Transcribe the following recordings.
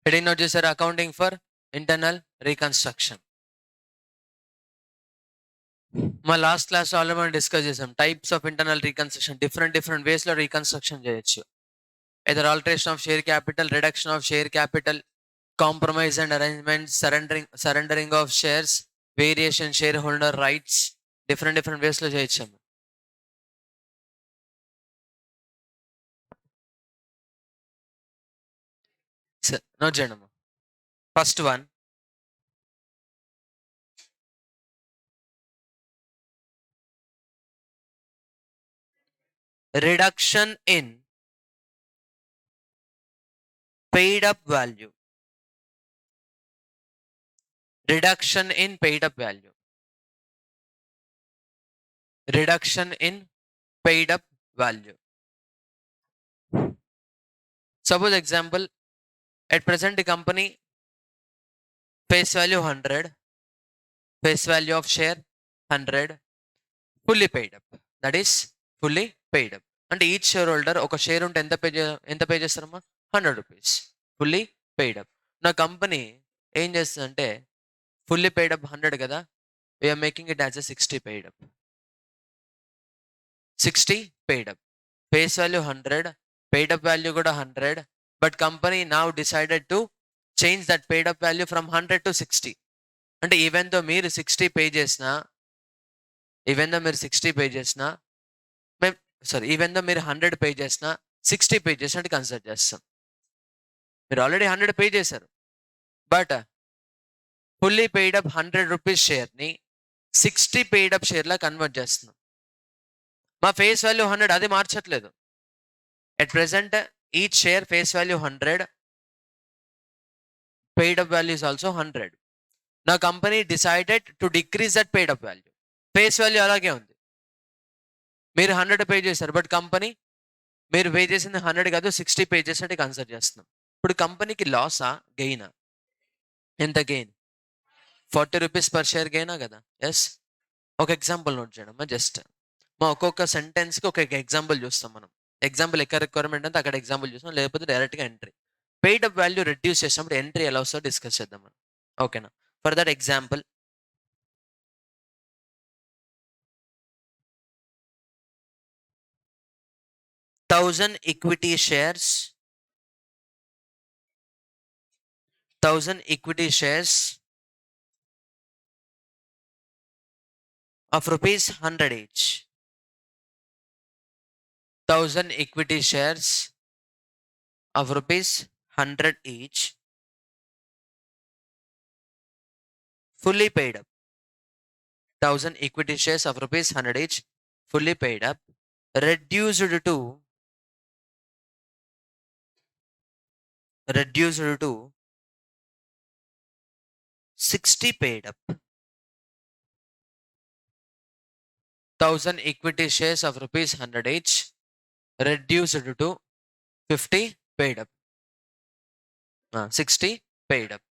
Heading note చేశారు accounting for internal reconstruction. మా last class already మనం డిస్కస్ చేసాం types of internal reconstruction. Different ways లో reconstruction చేయొచ్చు. either alteration of share capital, reduction of share capital, compromise and arrangement, surrendering of shares, variation shareholder rights, different ways లో చేయొచ్చు. Note చేయండి. First one, reduction in paid up value. Reduction in paid up value. Reduction in paid up value. Suppose example, at present the company face value 100, face value of share 100, fully paid up. That is fully paid up. And each shareholder ఒక share ఉంటే ఎంత pay చేస్తారమ్మా? 100 rupees. Fully paid up. నా company ఏం చేస్తుందంటే fully paid up 100 కదా, we are making it as a 60 paid up. 60 paid up. Face value 100, paid up value కూడా 100, but company now decided to change that paid up value from 100 to 60. అంటే even though మీరు 60 pay చేసినా, even though మీరు 60 pay చేసినా, even though మీరు 100 pay చేసినా 60 pay చేసినట్టు consider చేస్తాం. మీరు ఆల్రెడీ 100 పే చేశారు, but fully paid up 100 rupees షేర్ని 60 పెయిడ్ అప్ షేర్లా కన్వర్ట్ చేస్తున్నాం. మా ఫేస్ వాల్యూ 100, అది మార్చట్లేదు. At present each share face value 100, paid up value is also 100. నా company decided to decrease that paid up value. Face value అలాగే ఉంది, మీరు 100 pay చేశారు, బట్ కంపెనీ మీరు పే చేసింది 100 కాదు 60 పే చేసినట్టు కన్సిడర్ చేస్తున్నాం. ఇప్పుడు కంపెనీకి లాసా గెయినా? ఎంత గెయిన్? 40 రూపీస్ పర్ షేర్ గెయినా కదా? ఎస్. ఒక ఎగ్జాంపుల్ నోట్ చేయడం జస్ట్. మా ఒక్కొక్క సెంటెన్స్కి ఒక ఎగ్జాంపుల్ చూస్తాం మనం. ఎగ్జాంపుల్ ఎక్కడ రిక్వైర్మెంట్ అంటే అక్కడ ఎగ్జాంపుల్ చూస్తాం, లేకపోతే డైరెక్ట్గా entry. Paid up value reduce చేసినప్పుడు ఎంట్రీ ఎలా వస్తుందో డిస్కస్ చేద్దాం మనం. ఓకేనా? For that example, $1,000 equity shares, 1,000 equity shares of rupees 100 each. 1,000 equity shares of rupees 100 each, fully paid up. 1,000 equity shares of rupees 100 each, fully paid up, reduced to 60 paid up. 1,000 equity shares of rupees 100 each, reduced to 50 paid up. 60 paid up.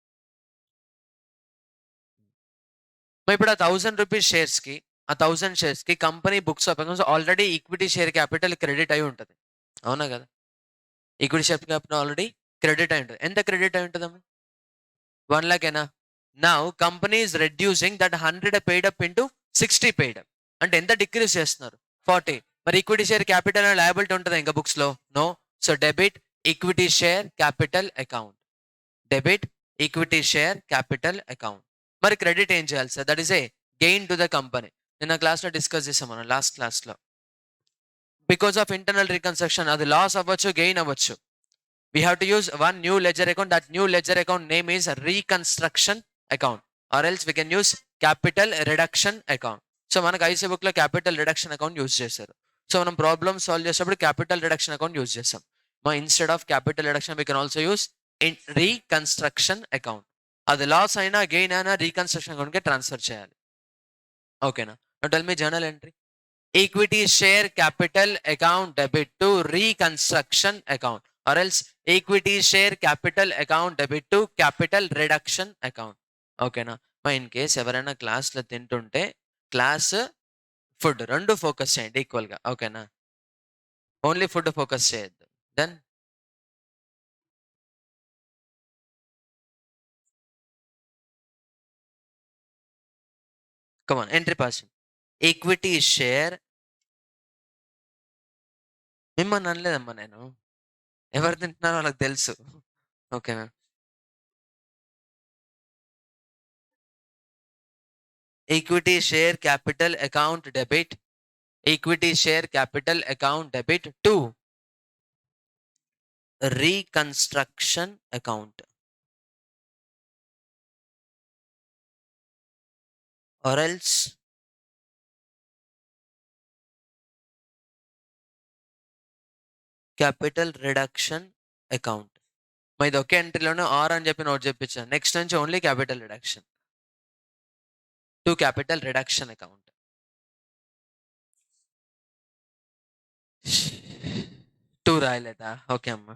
ఇప్పుడు ఆ 1,000 rupees షేర్స్కి, ఆ 1,000 షేర్స్కి company books of accounts already equity share capital credit అయి ఉంటుంది. అవునా కదా? Equity share capital already credit అయి ఉంటుంది. ఎంత క్రెడిట్ అయి ఉంటుందమ్మా? 1 lakh ఏనా? Now company is reducing that 100 paid up into 60 paid up. అంటే ఎంత డిక్రీజ్ చేస్తున్నారు? 40. మరి ఈక్విటీ షేర్ క్యాపిటల్ లయబిలిటీ ఉంటుందా ఇంకా బుక్స్ లో? No. So debit equity share capital account. Debit equity share capital account. మరి క్రెడిట్ ఏం చేయాలి sir? That is a gain to the company. నిన్న క్లాస్లో డిస్కస్ చేసాం మనం, లాస్ట్ క్లాస్లో. బికాస్ ఆఫ్ ఇంటర్నల్ రీకన్స్ట్రక్షన్ అది లాస్ అవ్వచ్చు, గెయిన్ అవ్వచ్చు. We have to use one new ledger account. That new ledger account name is Reconstruction account, or else we can use capital reduction account. So మనకు IC book లో capital reduction account use చేశారు. So మనం problem solve చేసేటప్పుడు capital reduction account use చేస్తాం. Instead of capital reduction we can also use reconstruction account. అది loss అయినా gain అయినా reconstruction అకౌంట్కి ట్రాన్స్ఫర్ చేయాలి. ఓకేనా? Now tell me journal entry. Equity share capital account debit to reconstruction account, or else equity share capital account debit to capital reduction account. ఓకేనా? In case ఎవరైనా క్లాస్లో తింటుంటే క్లాస్ ఫుడ్, రెండు focus చేయండి ఈక్వల్గా, ఓకేనా? ఓన్లీ ఫుడ్ ఫోకస్ చేయొద్దు. Then come on, entry pass. Equity share, మిమ్మల్ని అనలేదమ్మా నేను, ఎవరు తింటున్నారో వాళ్ళకి తెలుసు, ఓకేనా? Equity share capital account debit, equity share capital account debit to reconstruction account, or else capital reduction account. ఇది ఒకే ఎంట్రీలోనే ఆర్ అని చెప్పి నోట్ చెప్పించాను. నెక్స్ట్ నుంచి only capital reduction to capital reduction account. To రాయలేదా? ఓకే అమ్మా,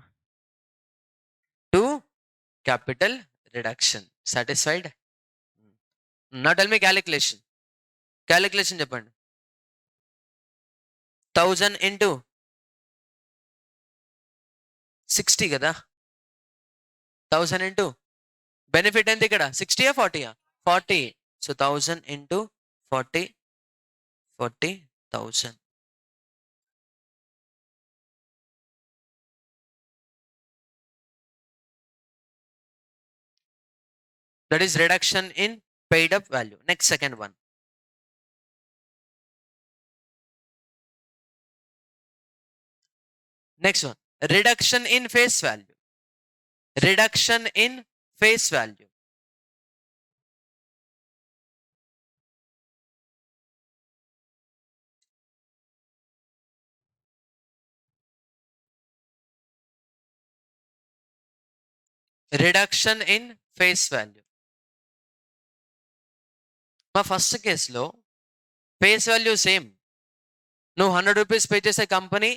టు క్యాపిటల్ రిడక్షన్. సాటిస్ఫైడ్? నా టెల్ మీ క్యాలిక్యులేషన్. క్యాలిక్యులేషన్ చెప్పండి. 1000 ఇంటూ 60 కదా, 1000 ఇంటూ బెనిఫిట్ ఎంత ఇక్కడ, 60యా 40యా? 40. So 1000 into 40, 40,000. That is reduction in paid up value. Next, second one. Next one, reduction in face value. Reduction in face value. Reduction in face value. మా first కేసులో face value same, నువ్వు 100 rupees pay చేసే company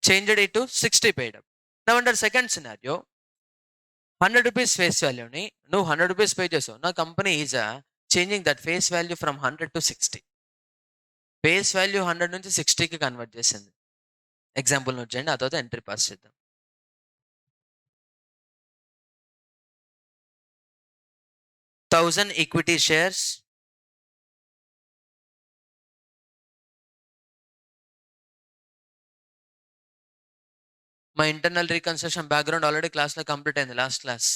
changed it to 60 paid up. Now under second scenario, 100 rupees face వాల్యూని నువ్వు 100 rupees pay చేసావు, నా company is changing that face value from 100 to 60. Face value 100 నుంచి 60కి convert చేసింది. Example note చేయండి, ఆ తర్వాత ఎంట్రీ పాస్ చేద్దాం. 1000 ఈక్విటీ షేర్స్ మా ఇంటర్నల్ రీకన్స్ట్రక్షన్ బ్యాక్గ్రౌండ్ ఆల్రెడీ క్లాస్లో కంప్లీట్ అయింది. లాస్ట్ క్లాస్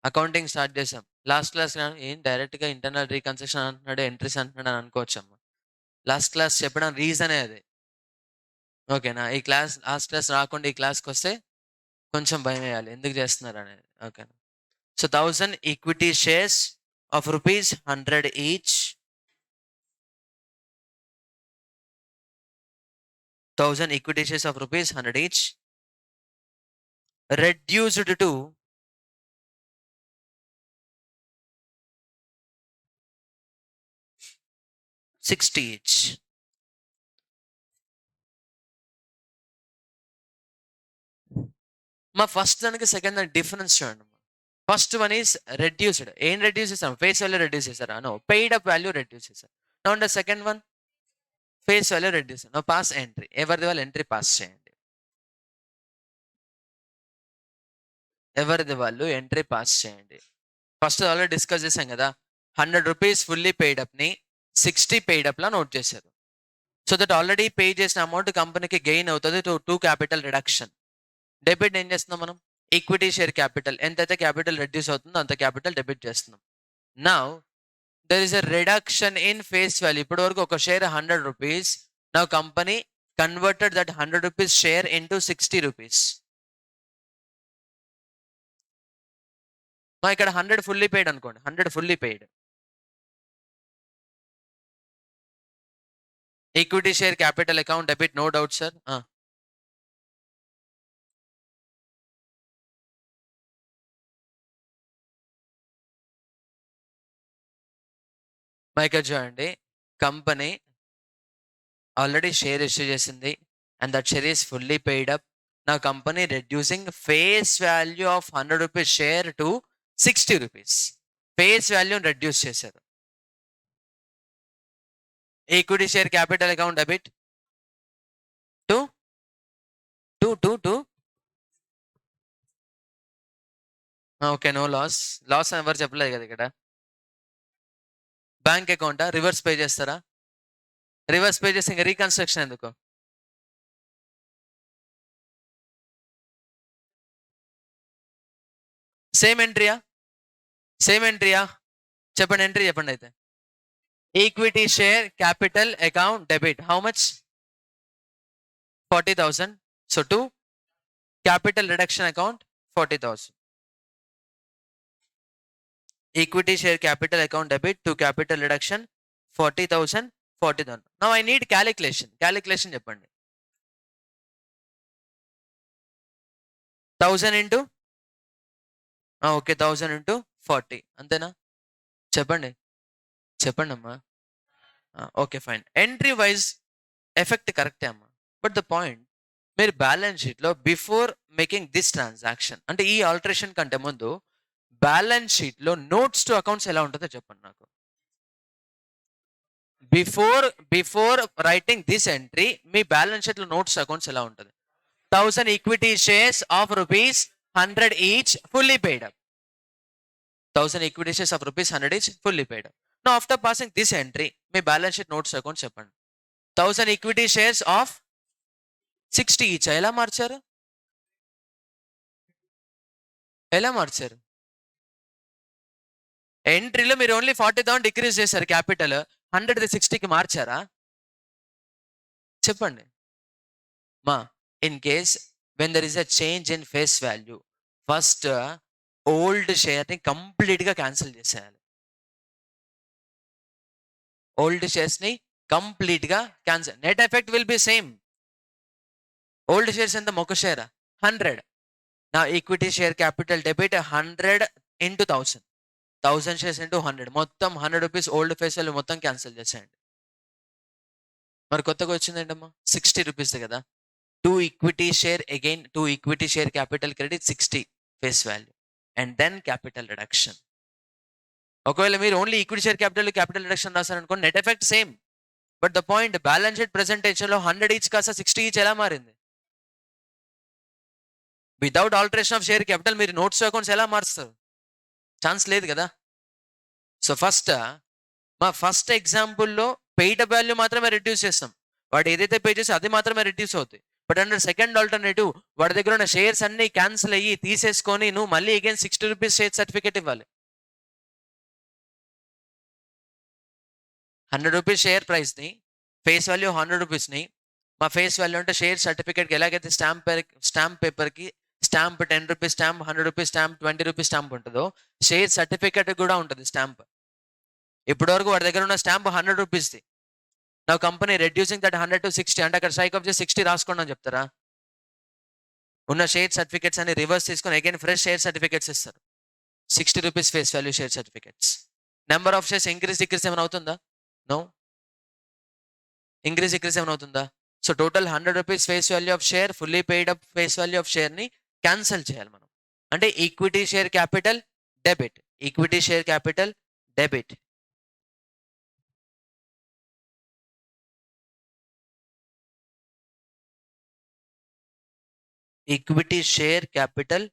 అకౌంటింగ్ స్టార్ట్ చేసాం. లాస్ట్ క్లాస్ ఏం డైరెక్ట్గా ఇంటర్నల్ రీకన్స్ట్రక్షన్ అంటున్నాడు, ఎంట్రీస్ అంటున్నాడు అని అనుకోవచ్చమ్మా. లాస్ట్ క్లాస్ చెప్పడం రీజనే అది, ఓకేనా? ఈ క్లాస్ లాస్ట్ క్లాస్ రాకుండా ఈ క్లాస్కి వస్తే కొంచెం భయం వేయాలి, ఎందుకు చేస్తున్నారు అనేది, ఓకేనా? So 1000 equity shares of rupees 100 each, 1000 equity shares of rupees 100 each reduced to 60 each. మా ఫస్ట్ దానికి సెకండ్ దానికి డిఫరెన్స్ చూడండి. First one is reduced. ఏం రెడ్యూస్ చేస్తాం? ఫేస్ వాల్యూ రెడ్యూస్ చేస్తారా? No, paid up value reduce చేస్తారు. No, and second one face value reduce. No, pass entry. ఎవరిది వాళ్ళు ఎంట్రీ పాస్ చేయండి. ఎవరిది వాళ్ళు ఎంట్రీ పాస్ చేయండి. ఫస్ట్ ఆల్రెడీ డిస్కస్ చేశాం కదా, 100 రూపీస్ ఫుల్లీ పెయిడ్ అప్ని 60 పెయిడ్ అప్లా నోట్ చేశారు. సో దట్ ఆల్రెడీ పే చేసిన అమౌంట్ కంపెనీకి గెయిన్ అవుతుంది టు క్యాపిటల్ రిడక్షన్. డెబిట్ ఏం చేస్తున్నాం మనం? ఈక్విటీ షేర్ క్యాపిటల్, ఎంతైతే క్యాపిటల్ రెడ్యూస్ అవుతుందో అంత క్యాపిటల్ డెబిట్ చేస్తున్నాం. Now there is a reduction in face value. ఇప్పటి వరకు ఒక share 100 rupees, now company converted that 100 rupees share into 60 rupees. ఇక్కడ 100 ఫుల్లీ పెయిడ్ అనుకోండి, 100 fully paid. Equity share capital account debit, no doubt sir. ఇక్కడ చూడండి, company already share issue చేసింది and that share is fully paid up. నా company reducing face value of 100 rupees share to 60 rupees. Face వాల్యూని reduce చేశారు. Equity share capital account debit to okay. No loss. Loss అని ఎవరు చెప్పలేదు కదా ఇక్కడ. Bank అకౌంటా? రివర్స్ పే చేస్తారా? రివర్స్ పే చేస్తే ఇంకా రీకన్స్ట్రక్షన్ ఎందుకు? సేమ్ ఎంట్రీయా? సేమ్ ఎంట్రీయా? చెప్పండి, ఎంట్రీ చెప్పండి అయితే. Equity share capital account debit how much? 40,000. So to capital reduction account 40,000. Equity share capital account debit to capital reduction 40,000. 40,000. Now I need calculation. Calculation చెప్పండి. 1000 into okay 1000 into 40 అంతేనా? చెప్పండి, చెప్పండి అమ్మా. Okay fine. Entry wise effect కరెక్టే అమ్మా. But the point, మీరు balance షీట్లో before making this transaction అంటే ఈ ఆల్టరేషన్ కంటే ముందు బ్యాలెన్స్ షీట్లో నోట్స్ టు అకౌంట్స్ ఎలా ఉంటుందో చెప్పండి నాకు. Before writing this entry me balance షీట్లో నోట్స్ అకౌంట్స్ ఎలా ఉంటుంది? 1000 equity shares of rupees 100 each fully paid up. 1000 equity shares of rupees 100 each fully paid up. Now after passing this entry, my balance sheet notes account చెప్పండి. 1000 equity shares of 60 each ఎలా మార్చారు? ఎలా మార్చారు? ఎంట్రీలో మీరు only 40,000 decrease చేశారు capital, 100 60కి మార్చారా? చెప్పండి మా. In case when there is a change in face value, first old షేర్ని కంప్లీట్గా క్యాన్సిల్ చేసేయాలి. ఓల్డ్ షేర్స్ని కంప్లీట్గా cancel. Net effect will be same. Old shares ఎంత? ఒక షేర్ 100. నా equity share capital debit 100 into 1000. 1000 shares into 100, మొత్తం 100 రూపీస్ ఓల్డ్ ఫేస్ వాల్యూ మొత్తం క్యాన్సిల్ చేసేయండి. మరి కొత్తగా వచ్చిందేంటమ్మా? 60 రూపీస్ కదా. 2 equity share again, 2 equity share capital credit 60 face value and then capital reduction. ఒకవేళ మీరు only equity share capital reduction రాశారనుకోండి, net effect same. But the point, balance sheet presentation లో 100 each కాస్త 60 ఈచ్ ఎలా మారింది? Without alteration of share capital మీరు notes accounts ఎలా మారుస్తారు? ఛాన్స్ లేదు కదా. సో ఫస్ట్ ఎగ్జాంపుల్లో పెయిడ్ వాల్యూ మాత్రమే రెడ్యూస్ చేస్తాం. వాడు ఏదైతే పే చేస్తే అది మాత్రమే రెడ్యూస్ అవుతాయి. బట్ అండర్ సెకండ్ ఆల్టర్నేటివ్, వాడి దగ్గర ఉన్న షేర్స్ అన్ని క్యాన్సిల్ అయ్యి తీసేసుకొని నువ్వు మళ్ళీ అగైన్ 60 రూపీస్ షేర్ సర్టిఫికేట్ ఇవ్వాలి. 100 రూపీస్ షేర్ ప్రైస్ని, ఫేస్ వాల్యూ 100 రూపీస్ని, మా ఫేస్ వాల్యూ అంటే షేర్ సర్టిఫికేట్కి ఎలాగైతే స్టాంప్ పేపర్కి stamp 10 rupees stamp, 100 rupees stamp, 20 rupees stamp ఉంటుందో, షేర్ సర్టిఫికేట్ కూడా ఉంటుంది స్టాంప్. ఇప్పటివరకు వాడి దగ్గర ఉన్న స్టాంప్ 100 రూపీస్ది. నా కంపెనీ రెడ్యూసింగ్ దట్ 100 to 60 అంటే అక్కడ స్ట్రైక్ ఆఫ్ చేసి 60 రాసుకోండి అని చెప్తారా? ఉన్న షేర్ సర్టిఫికేట్స్ అని రివర్స్ తీసుకొని అగైన్ ఫ్రెష్ షేర్ సర్టిఫికేట్స్ ఇస్తారు. 60 rupees face value share certificates. Number of shares increase decrease ఏమైనా అవుతుందా? నో. ఇంక్రీజ్ డిక్రీజ్ ఏమైనా అవుతుందా? So total 100 rupees face value of share, fully paid up face value of షేర్ని cancel చేయాలి మనం. అంటే equity share capital debit, equity share capital debit. Equity share capital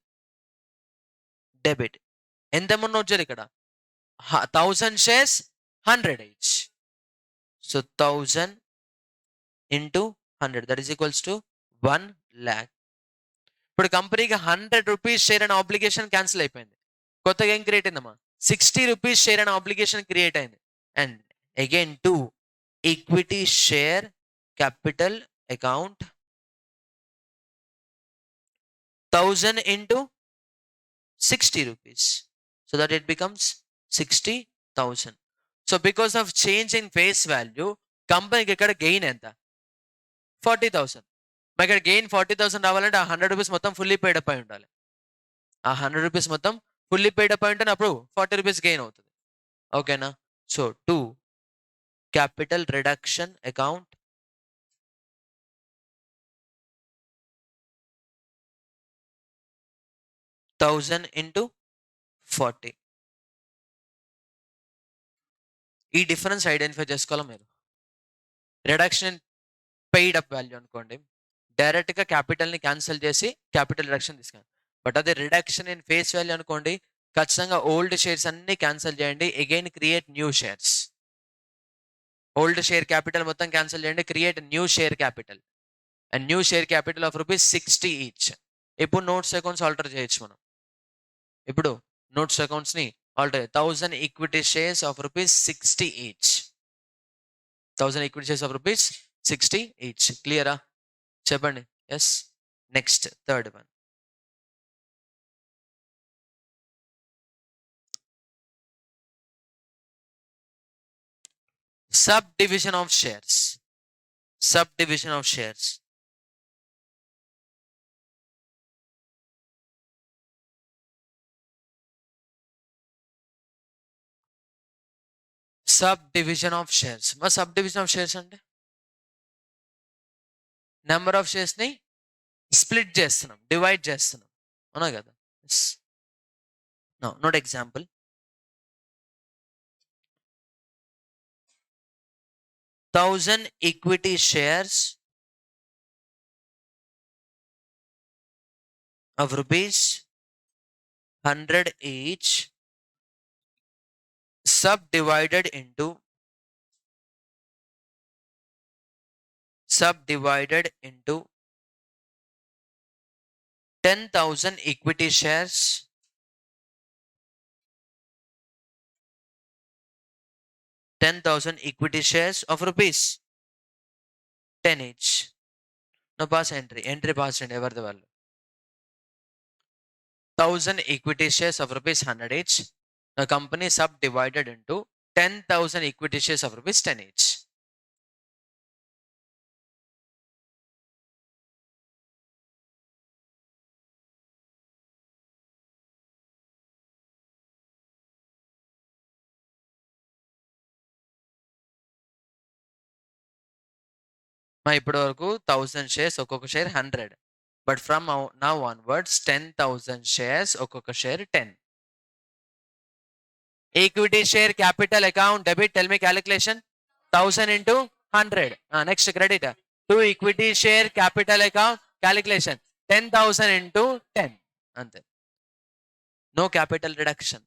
debit. ఎంత amount note చేయాలి ఇక్కడ? 1000 shares 100 each. So 1000 into 100 that is equals to 1 lakh. ఇప్పుడు కంపెనీకి 100 rupees share అనే ఆబ్లిగేషన్ క్యాన్సిల్ అయిపోయింది. కొత్తగా ఏం క్రియేట్ అయిందమ్మా? 60 రూపీస్ షేర్ అనే ఆబ్లిగేషన్ క్రియేట్ అయింది. And again to equity share capital account 1000 into 60 rupees. So that it becomes 60,000. So because of change in face value, కంపెనీకి ఇక్కడ గెయిన్ ఎంత? 40,000. మరి ఇక్కడ గెయిన్ 40,000 రావాలంటే ఆ 100 రూపీస్ మొత్తం ఫుల్లీ పెయిడ్ అప్ అయి ఉండాలి. ఆ 100 రూపీస్ మొత్తం ఫుల్లీ పెయిడ్ అప్ అయి ఉంటే అప్పుడు 40 రూపీస్ గెయిన్ అవుతుంది. ఓకేనా? So to capital reduction account 1000 into 40. ఈ డిఫరెన్స్ ఐడెంటిఫై చేసుకోవాలి మీరు. Reduction in paid up value అనుకోండి, డైరెక్ట్గా క్యాపిటల్ని క్యాన్సిల్ చేసి క్యాపిటల్ రిడక్షన్ తీసుకుని. బట్ అదే రిడక్షన్ ఇన్ ఫేస్ వాల్యూ అనుకోండి, ఖచ్చితంగా ఓల్డ్ షేర్స్ అన్ని క్యాన్సిల్ చేయండి, again create new shares. Old share capital మొత్తం క్యాన్సిల్ చేయండి, create new share capital, and new share capital of ₹60 each. ఇప్పుడు నోట్స్ అకౌంట్స్ ఆల్టర్ చేయొచ్చు మనం. ఇప్పుడు నోట్స్ అకౌంట్స్ ని alter 1000 equity shares of ₹60 each. 1000 equity shares of ₹60 each. క్లియరా? చెప్పండి. Yes. Next third one. Subdivision of shares. Subdivision of shares. Subdivision of shares. మా subdivision of shares అంటే number of shares ని split చేస్తున్నాం, divide చేస్తున్నాం, అవునా కదా? Note example. Thousand equity shares of ₹100 each, subdivided into 10,000 equity shares, 10,000 equity shares of ₹10 each. Now pass entry. Entry pass and ever the value. 1,000 equity shares of ₹100 each. The company subdivided into 10,000 equity shares of ₹10 each. ఇప్పటి వరకు 1000 shares, ఒక్కొక్క share 100. But from now onwards 10,000 shares, ఒక్కొక్క share 10. Equity share capital account debit, tell me calculation. 1000 into 100. Next credit. 2 equity share capital account calculation 10,000 into 10. అంతే. No capital reduction.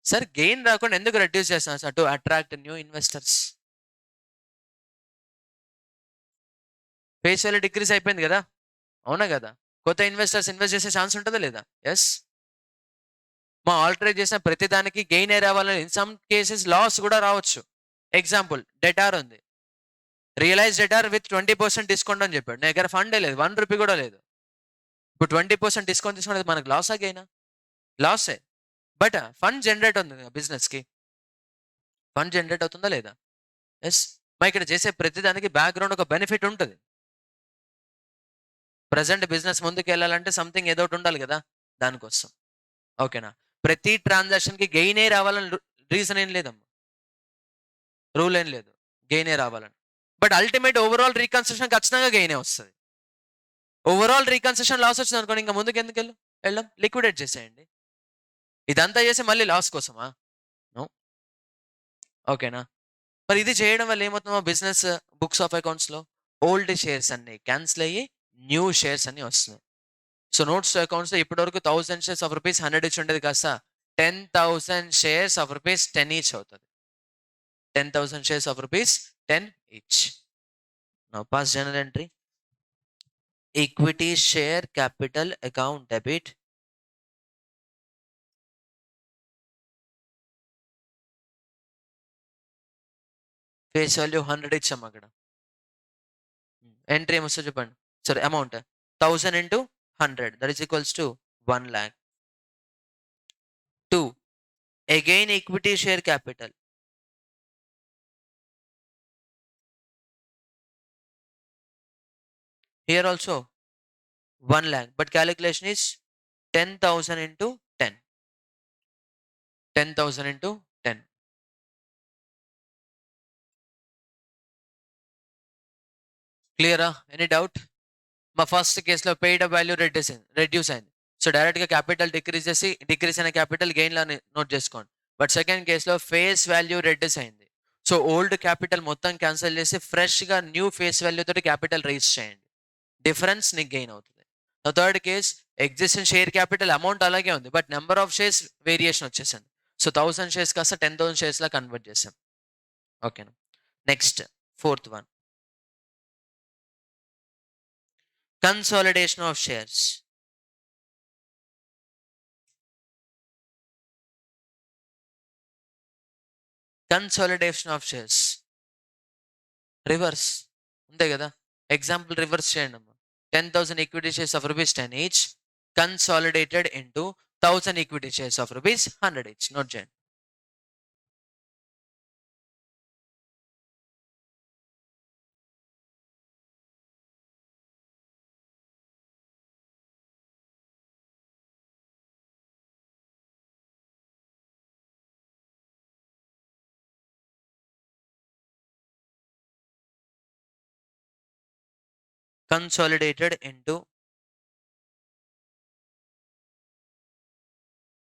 Sir gain రాకుండా ఎందుకు reduce చేస్తాను sir? To attract new investors. Face value decrease అయిపోయింది కదా, అవునా కదా? కొత్త investors invest చేసే ఛాన్స్ ఉంటుందా లేదా? ఎస్. మా ఆల్టరేట్ చేసిన ప్రతి దానికి గెయిన్ ఏ రావాలని, ఇన్ సమ్ కేసెస్ లాస్ కూడా రావచ్చు. ఎగ్జాంపుల్, డెటార్ ఉంది, రియలైజ్ డెటార్ విత్ 20% డిస్కౌంట్ అని చెప్పాడు. నా దగ్గర ఫండే లేదు, ₹1 కూడా లేదు. ఇప్పుడు 20% డిస్కౌంట్ తీసుకునేది మనకు లాసా గెయినా? లాసే. బట్ ఫండ్ జనరేట్ అవుతుంది బిజినెస్కి. ఫండ్ జనరేట్ అవుతుందా లేదా? ఎస్. మా ఇక్కడ చేసే ప్రతి దానికి బ్యాక్గ్రౌండ్ ఒక బెనిఫిట్ ఉంటుంది. ప్రజెంట్ బిజినెస్ ముందుకు వెళ్ళాలంటే సంథింగ్ ఏదో ఒకటి ఉండాలి కదా, దానికోసం. ఓకేనా? ప్రతి ట్రాన్సాక్షన్కి గెయినే రావాలని రీజన్ ఏం లేదమ్మా, రూల్ ఏం లేదు గెయినే రావాలని. బట్ అల్టిమేట్ ఓవరాల్ రీకన్స్ట్రక్షన్ ఖచ్చితంగా గెయినే వస్తుంది. ఓవరాల్ రీకన్స్ట్రక్షన్ లాస్ వచ్చింది అనుకోండి, ఇంకా ముందుకు ఎందుకు వెళ్ళాం, లిక్విడేట్ చేసేయండి. ఇదంతా చేసి మళ్ళీ లాస్ కోసమా? నో. ఓకేనా? మరి ఇది చేయడం వల్ల ఏమవుతుందో బిజినెస్ బుక్స్ ఆఫ్ అకౌంట్స్లో ఓల్డ్ షేర్స్ అన్ని క్యాన్సిల్ అయ్యి న్యూ షేర్స్ అన్ని వస్తున్నాయి. సో నోట్స్ అకౌంట్స్ ఇప్పటి వరకు 1000 షేర్స్ ఆఫ్ ₹100 ఇచ్చి ఉండేది కాస్త 10,000 షేర్స్ ఆఫ్ ₹10 ఈచ్ అవుతుంది. 10,000 shares of ₹10 each. Now pass journal entry. Equity share capital account debit, face value 100 ఇచ్చాము అక్కడ. ఎంట్రీ ఏమొస్తో చెప్పండి. సరే, amount 1000 into 100, that is equals to 1 lakh. 2, again equity share capital. Here also 1 lakh, but calculation is 10,000 into 10. 10,000 into 10. క్లియరా? Any doubt? మా first కేసులో paid up value reduce అయింది. So డైరెక్ట్గా capital decrease అయిన క్యాపిటల్ గెయిన్లో note చేసుకోండి. But second కేసులో face value reduce అయింది. సో ఓల్డ్ క్యాపిటల్ మొత్తం క్యాన్సిల్ చేసి ఫ్రెష్గా న్యూ ఫేస్ వాల్యూ తోటి క్యాపిటల్ రైజ్ చేయండి. డిఫరెన్స్ నీకు గెయిన్ అవుతుంది. Third case existing share capital amount అలాగే ఉంది, but number of shares variation వచ్చేసింది. సో 1000 షేర్స్ కాస్త 10,000 షేర్స్ లా కన్వర్ట్ చేసాం. ఓకేనా. Next fourth one, consolidation of shares. Consolidation of shares reverse అంతే కదా. ఎగ్జాంపుల్ రివర్స్ చేయండి అమ్మా. 10,000 equity shares of rupees 10 each consolidated into 1000 equity shares of rupees 100 each. Note చేయండి. Consolidated into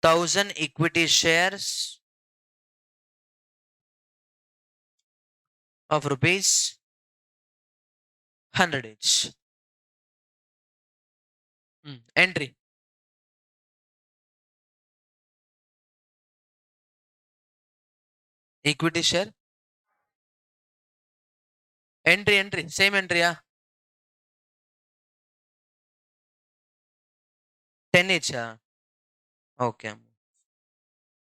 1000 equity shares of rupees 100 each. Entry. Equity share. Entry. Same entry. 10 each. Okay.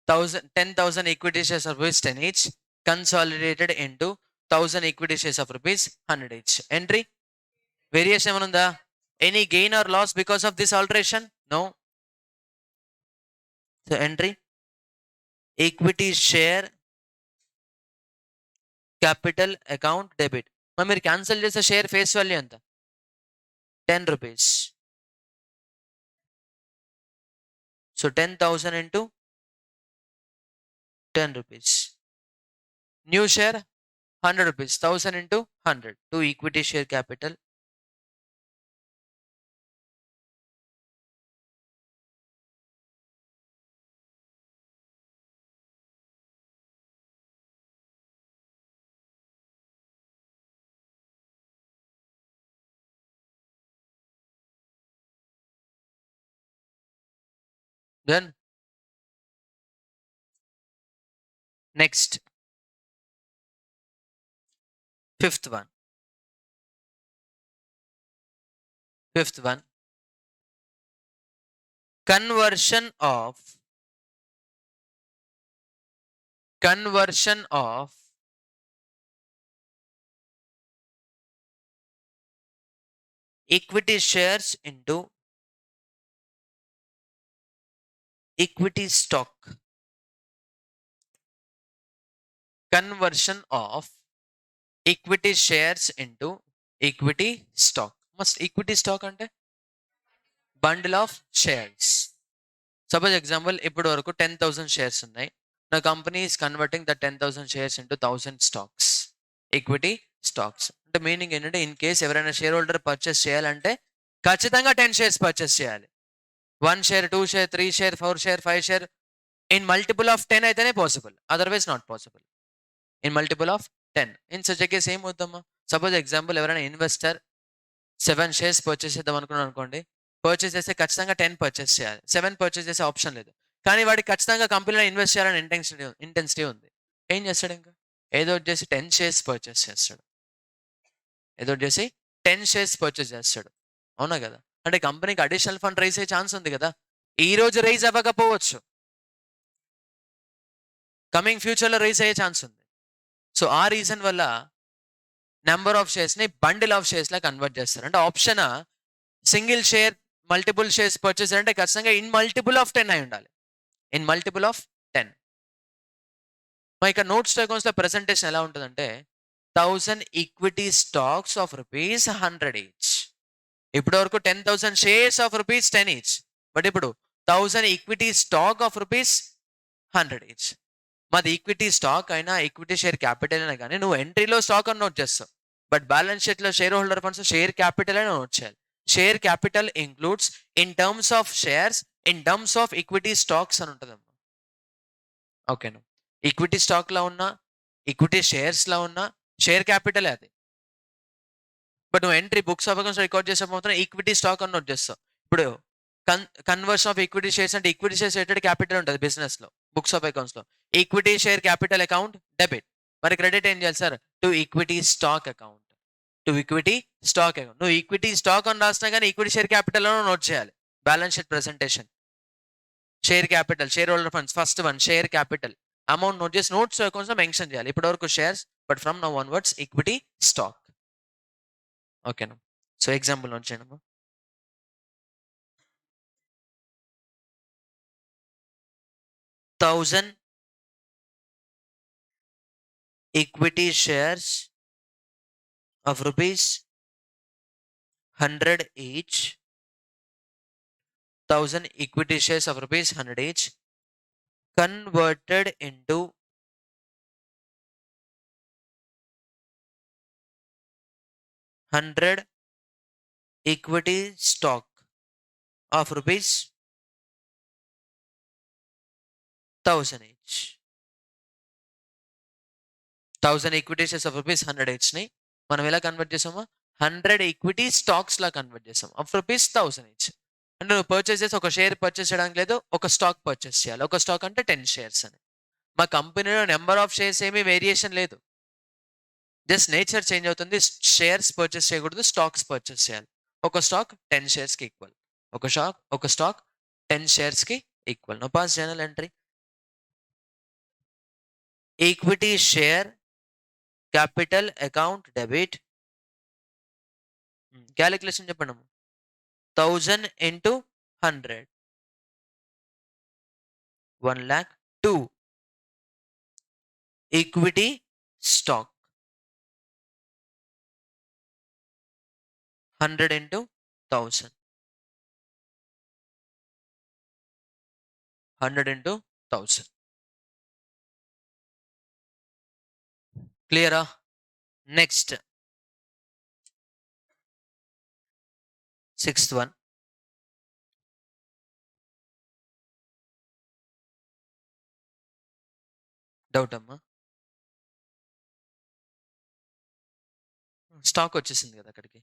10,000 equity shares of rupees 10 each consolidated into 1000 equity shares of rupees 100 each. Entry. Variation ఏమనుందా? Any gain or loss because of this alteration? No. So entry. Equity share capital account debit. మరి మీరు cancel చేసే share face value ఎంత? 10 rupees. So 10,000 into 10 rupees. New share 100 rupees. 1000 into 100 to equity share capital. Then next, fifth one. Conversion of equity shares into equity stock. Conversion of equity shares into equity stock. Must equity stock ante bundle of shares. Suppose example, ఇప్పుడు వరకు 10,000 shares ఉన్నాయి. The company is converting the 10,000 shares into 1,000 stocks. Equity stocks. అంటే meaning ఏంటంటే in case ఎవరైనా share holder purchase చేయాలంటే ఖచ్చితంగా 10 shares purchase చేయాలి. 1 share, 2 share, 3 share, 4 share, 5 share in multiple of 10 అయితేనే possible, otherwise not possible. In multiple of 10. In such case ఏం వద్దమ్మా. Suppose example ఎవరైనా ఇన్వెస్టర్ 7 షేర్స్ పర్చేస్ చేద్దాం అనుకున్నాను అనుకోండి. పర్చేస్ చేస్తే ఖచ్చితంగా 10 పర్చేస్ చేయాలి. 7 పర్చేస్ చేసే ఆప్షన్ లేదు. కానీ వాడికి ఖచ్చితంగా కంపెనీలో ఇన్వెస్ట్ చేయాలని ఇంటెన్సిటీ ఉంది. ఏం చేస్తాడు? ఇంకా ఏదో చేసి 10 షేర్స్ పర్చేస్ చేస్తాడు. అవునా కదా. అంటే కంపెనీకి అడిషనల్ ఫండ్ రైజ్ అయ్యే ఛాన్స్ ఉంది కదా. ఈ రోజు రైజ్ అవ్వకపోవచ్చు, కమింగ్ ఫ్యూచర్లో రైజ్ అయ్యే ఛాన్స్ ఉంది. సో ఆ రీజన్ వల్ల నెంబర్ ఆఫ్ షేర్స్ని బండిల్ ఆఫ్ షేర్స్లా కన్వర్ట్ చేస్తారు. అంటే option single share multiple shares purchase అంటే ఖచ్చితంగా ఇన్ మల్టిపుల్ ఆఫ్ 10 అయి ఉండాలి. In multiple of 10. మా ఇక్కడ నోట్స్ అకౌంట్స్లో ప్రెసెంటేషన్ ఎలా ఉంటుందంటే 1000 equity stocks of rupees 100 each. ఇప్పటి వరకు 10,000 shares of rupees 10 each. But ఇప్పుడు 1000 equity stock of rupees 100 each. మాది ఈక్విటీ స్టాక్ అయినా ఈక్విటీ షేర్ క్యాపిటల్ అయినా కానీ నువ్వు ఎంట్రీలో స్టాక్ అని నోట్ చేస్తావు, బట్ బ్యాలెన్స్ షీట్లో share holder funds share capital అని నోట్ చేయాలి. Share capital includes in terms of shares in terms of equity stocks అని ఉంటుందమ్మా. ఓకేనా. ఈక్విటీ స్టాక్లో ఉన్న ఈక్విటీ షేర్స్లో ఉన్న షేర్ క్యాపిటల్ అది. బట్ నువ్వు entry books of accounts record చేసే మాత్రం ఈక్విటీ స్టాక్ అని నోట్ చేస్తావు. ఇప్పుడు కన్వర్షన్ ఆఫ్ ఈక్విటీ షేర్స్ అంటే ఈక్విటీ షేర్స్ రేటెడ్ క్యాపిటల్ ఉంటుంది బిజినెస్లో, books of అకౌంట్స్లో. Equity share capital account debit. మరి క్రెడిట్ ఏం చేయాలి sir? To equity stock account. To equity stock account. నువ్వు ఈక్విటీ స్టాక్ అని రాసినా కానీ ఈక్విటీ షేర్ క్యాపిటల్ నోట్ చేయాలి. Balance sheet presentation. Share capital, share holder funds, first one share capital amount note చేసి notes accounts mention చేయాలి. ఇప్పటి వరకు shares, but from now onwards equity stock. ఓకేనా? సో ఎగ్జాంపుల్ నోట్ చేయండి. 1000 equity shares of rupees 100 each. 1000 equity shares of rupees 100 each converted into 100 equity stock of rupees 1000 each. 1000 equity shares of rupees 100 each ని మనం ఎలా convert చేసామో 100 equity stocks లా convert చేసాం of rupees 1000 each. అంటే నువ్వు purchase చేసి ఒక షేర్ పర్చేస్ చేయడానికి లేదు, ఒక స్టాక్ పర్చేస్ చేయాలి. ఒక స్టాక్ అంటే 10 షేర్స్ అని. మా కంపెనీలో నెంబర్ ఆఫ్ షేర్స్ ఏమీ వేరియేషన్ లేదు, జస్ట్ నేచర్ చేంజ్ అవుతుంది. షేర్స్ పర్చేస్ చేయకూడదు, స్టాక్స్ పర్చేస్ చేయాలి. ఒక స్టాక్ 10 షేర్స్కి ఈక్వల్. ఒక స్టాక్ 10 షేర్స్కి equal. No pass journal entry. Equity share capital account debit. Calculation చెప్పండి. 1000 into 100, 1 lakh. 2 equity stock, 100 into 1000, 100 into 1000. Clear? Next, 6th one. Doubt అమ్మా. Stock వచ్చేసింది కదా అక్కడికి.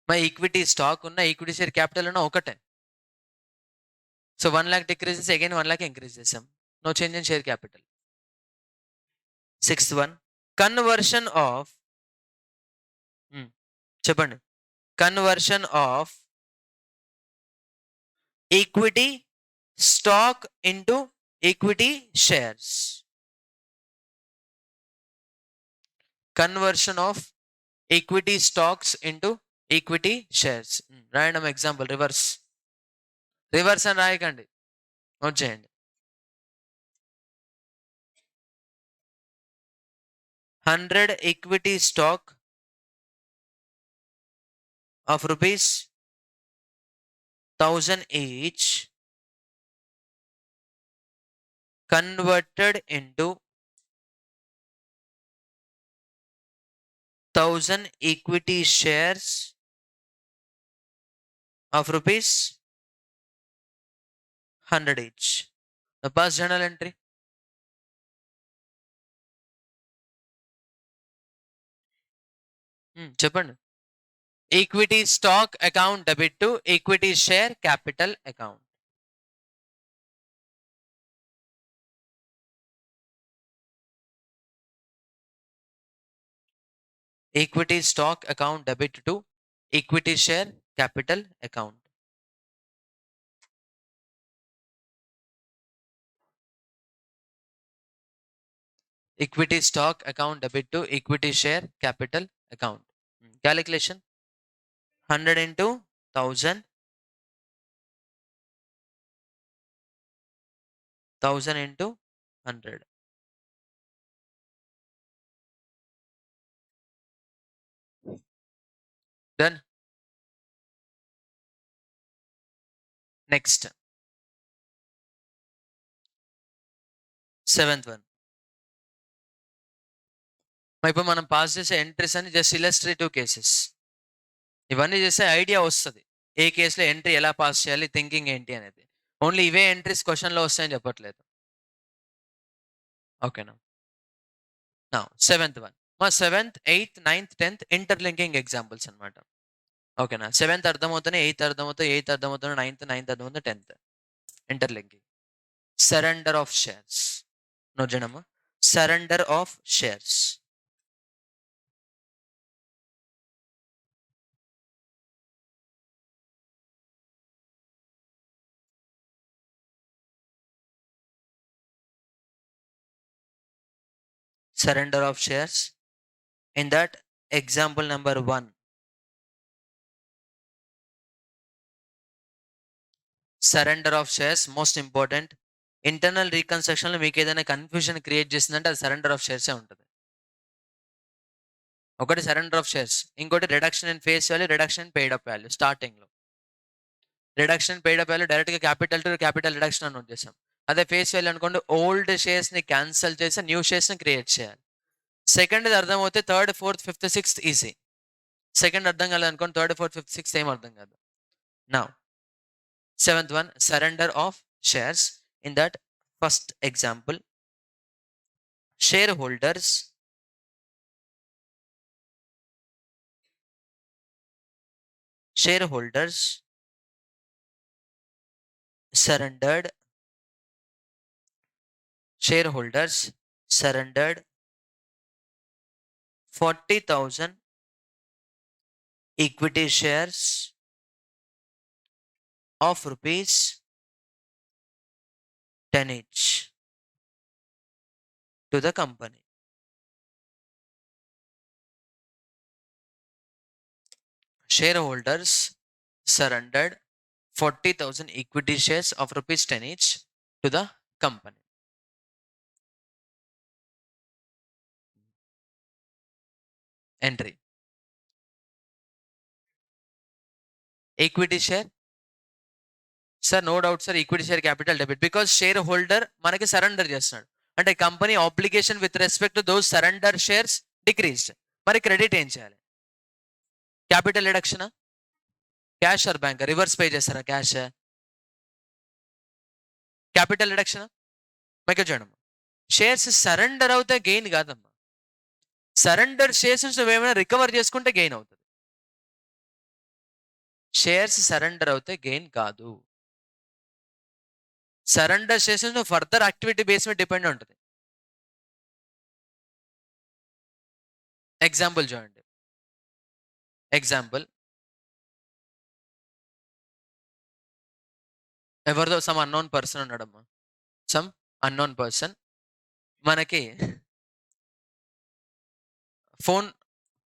మా ఈక్విటీ స్టాక్ ఉన్న ఈక్విటీ షేర్ క్యాపిటల్ ఉన్న ఒకటే. So 1 lakh decreases, again 1 lakh increase చేసాం. No change in share capital. 6th one, conversion of, చెప్పండి, conversion of equity stock into equity shares. Conversion of equity stocks into equity shares. Random example, reverse. Reverse అని రాయకండి, note చేయండి. 100 equity stock of rupees 1000 each converted into 1000 equity shares of rupees 100 each. The past journal entry. చెప్పండి. Equity stock account debit to equity share capital account. Equity stock account debit to equity share capital account. Equity stock account debit to equity share capital account. Calculation 100 into 1000, 1000 into 100. Done. Next, 7th one. ఇప్పుడు మనం pass చేసే entries అని just illustrative cases. ఇవన్నీ చేస్తే idea వస్తుంది ఏ కేసులో entry ఎలా pass చేయాలి, థింకింగ్ ఏంటి అనేది. ఓన్లీ ఇవే ఎంట్రీస్ క్వశ్చన్లో వస్తాయని చెప్పట్లేదు. ఓకేనా? నా 7th వన్ మా 7th 8th 9th 10th interlinking examples అనమాట. ఓకేనా? 7th అర్థమవుతుంది, 8th అర్థమవుతుంది, 8th అర్థమవుతుంది, 9th అర్థమవుతుంది, 10th interlinking. Surrender of shares. Note చేయడమ్మా. Surrender of shares. Surrender of shares. In that example number 1, surrender of shares most important. Internal reconstruction లో మీకు ఏదైనా కన్ఫ్యూజన్ క్రియేట్ చేసిందంటే అది సరెండర్ ఆఫ్ షేర్సే ఉంటుంది. ఒకటి సరెండర్ ఆఫ్ షేర్స్, ఇంకోటి reduction in face value, reduction in paid up value. Starting లో reduction in paid up value direct గా క్యాపిటల్ టు క్యాపిటల్ రిడక్షన్ అని నోట్ చేసాం. అదే ఫేస్ వాల్యూ అనుకోండి, ఓల్డ్ షేర్స్ ని క్యాన్సిల్ చేసి న్యూ షేర్స్ ని క్రియేట్ చేయాలి. సెకండ్ అర్థం అవుతే third fourth fifth sixth easy. Second అర్థం కాలేదు అనుకోండి, థర్డ్ ఫోర్త్ ఫిఫ్త్ సిక్స్త్ ఏం అర్థం కాదు. Now 7th one, surrender of shares. In that first example, shareholders surrendered 40,000 equity shares of rupees 10 each to the company. Shareholders surrendered 40,000 equity shares of rupees 10 each to the company. Entry. Equity share. Sir no doubt sir, equity share capital debit because shareholder మనకి surrender చేస్తున్నాడు అంటే company obligation with respect to those surrender shares decreased. మరి credit ఏం చేయాలి? Capital reduction, cash or bank reverse pay చేస్తారా? Cash. Capital reduction మీకు చూడమ్మా, shares surrender అవుతే గెయిన్ కాదమ్మా. సరెండర్ షేర్స్ నువ్వేమైనా రికవర్ చేసుకుంటే గెయిన్ అవుతుంది. షేర్స్ సరెండర్ అవుతే గెయిన్ కాదు. Surrender shares further activity base మీద డిపెండ్ ఉంటుంది. ఎగ్జాంపుల్ చూడండి. ఎగ్జాంపుల్ ఎవరిదో సమ్ అన్నోన్ పర్సన్ ఉన్నాడమ్మా. సమ్ అన్నోన్ పర్సన్ మనకి ఫోన్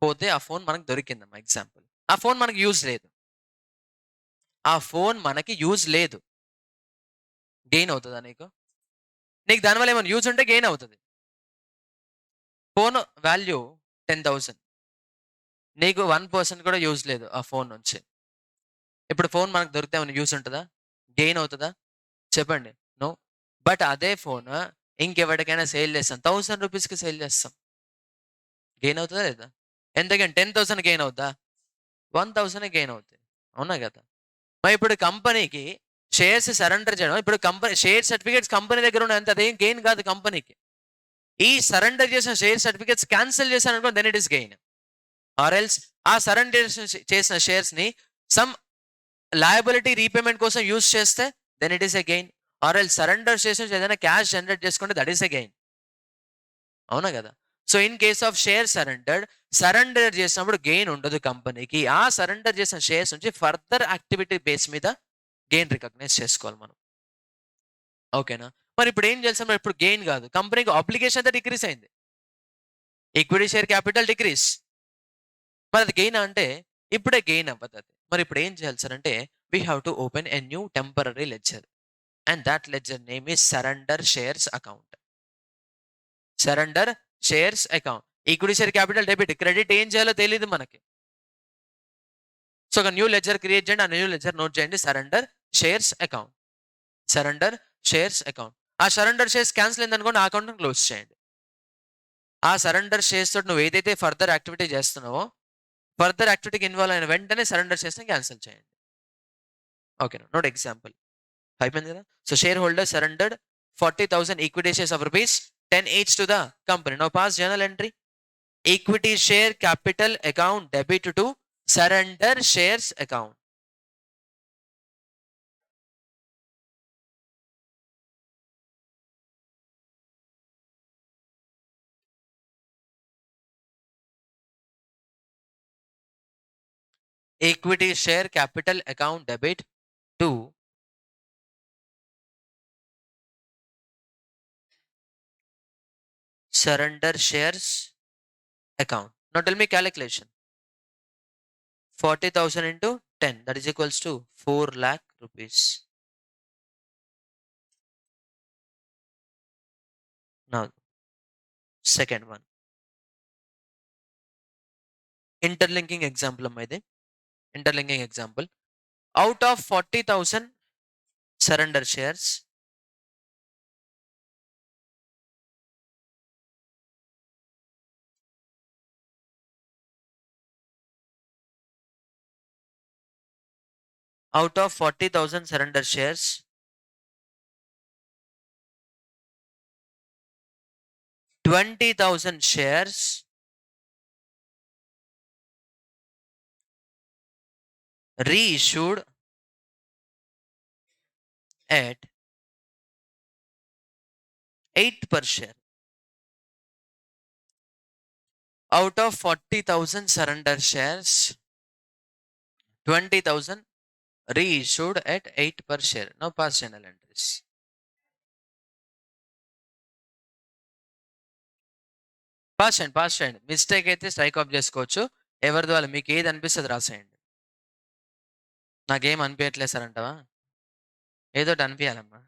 పోతే ఆ ఫోన్ మనకు దొరికిందమ్మా. ఎగ్జాంపుల్, ఆ ఫోన్ మనకి యూజ్ లేదు. ఆ ఫోన్ మనకి యూజ్ లేదు. గెయిన్ అవుతుందా నీకు? నీకు దానివల్ల ఏమైనా యూజ్ ఉంటే గెయిన్ అవుతుంది. ఫోన్ వాల్యూ 10,000, నీకు 1% కూడా యూజ్ లేదు ఆ ఫోన్ నుంచి. ఇప్పుడు ఫోన్ మనకు దొరికితే ఏమైనా యూజ్ ఉంటుందా? గెయిన్ అవుతుందా? చెప్పండి. నో. బట్ అదే ఫోన్ ఇంకెవరికైనా సేల్ చేస్తాం, 1000 రూపీస్కి సేల్ చేస్తాం. గెయిన్ అవుతుందా లేదా? ఎంత గెయిన్? 10,000 గెయిన్ అవుతా? 1,000 గెయిన్ అవుతాయి. అవునా కదా? మరి ఇప్పుడు కంపెనీకి షేర్స్ సరెండర్ చేయడం, ఇప్పుడు కంపెనీ షేర్ సర్టిఫికేట్స్ కంపెనీ దగ్గర ఉన్నంత అదేం గెయిన్ కాదు కంపెనీకి. ఈ సరెండర్ చేసిన షేర్ సర్టిఫికేట్స్ క్యాన్సిల్ చేశాను అనుకో, then it is gain. Or else ఆ సరెండర్ చేసిన షేర్స్ ని సమ్ లయబిలిటీ రీపేమెంట్ కోసం యూజ్ చేస్తే then it is a gain. Or else surrender చేసిన ఏదైనా క్యాష్ జనరేట్ చేసుకుంటే దట్ ఈస్ ఎ గెయిన్. అవునా కదా? So in case of share surrender చేసినప్పుడు గెయిన్ ఉండదు కంపెనీకి. ఆ సరెండర్ చేసిన షేర్స్ నుంచి ఫర్దర్ యాక్టివిటీ బేస్ మీద గెయిన్ రికగ్నైజ్ చేసుకోవాలి మనం. ఓకేనా? మరి ఇప్పుడు ఏం చేస్తాం? ఇప్పుడు గెయిన్ కాదు, కంపెనీకి ఆబ్లిగేషన్ అయితే డిక్రీస్ అయింది. Equity share capital decrease. మరి అది గెయిన్ అంటే ఇప్పుడే గెయిన్ అవ్వదు అది. మరి ఇప్పుడు ఏం చేయాలి సార్ అంటే, we have to open a new temporary ledger and that ledger name is surrender shares account. Surrender shares account. Equity share capital debit, credit ఏం చేయాలో తెలియదు మనకి. సో ఒక న్యూ లెడ్జర్ క్రియేట్ చేయండి. ఆ న్యూ లెడ్జర్ నోట్ చేయండి surrender shares account. Surrender shares account. ఆ surrender shares cancel అయింది అనుకోండి, ఆ అకౌంట్ని క్లోజ్ చేయండి. ఆ సరెండర్ షేర్స్ తోటి నువ్వు ఏదైతే ఫర్దర్ యాక్టివిటీ చేస్తున్నావో, ఫర్దర్ యాక్టివిటీకి ఇన్వాల్వ్ అయిన వెంటనే సరెండర్ షేర్స్ని క్యాన్సిల్ చేయండి. ఓకేనా? Note example. అయిపోయింది కదా? So share holder surrendered 40,000 equity shares of rupees 10 each to the company. Now pass journal entry. Equity share capital account debit to surrender shares account. Equity share capital account debit to surrender shares account. Now tell me calculation. 40,000 into 10, that is equals to 4 lakh rupees. Now, second one. Interlinking example అమ్మాయిది. Interlinking example. Out of 40,000 surrender shares, out of 40,000 surrender shares, 20,000 shares reissued at 8 per share. Out of 40,000 surrender shares, 20,000 reissued at 8 per share. Now pass journal entries. Pass చేయండి. Mistake అయితే strike off చేసుకోవచ్చు. ఎవరిది వాళ్ళు మీకు ఏది అనిపిస్తుంది రాసేయండి. నాకేం అనిపించట్లేదు సార్ అంటావా? ఏదో ఒకటి అనిపించాలమ్మా.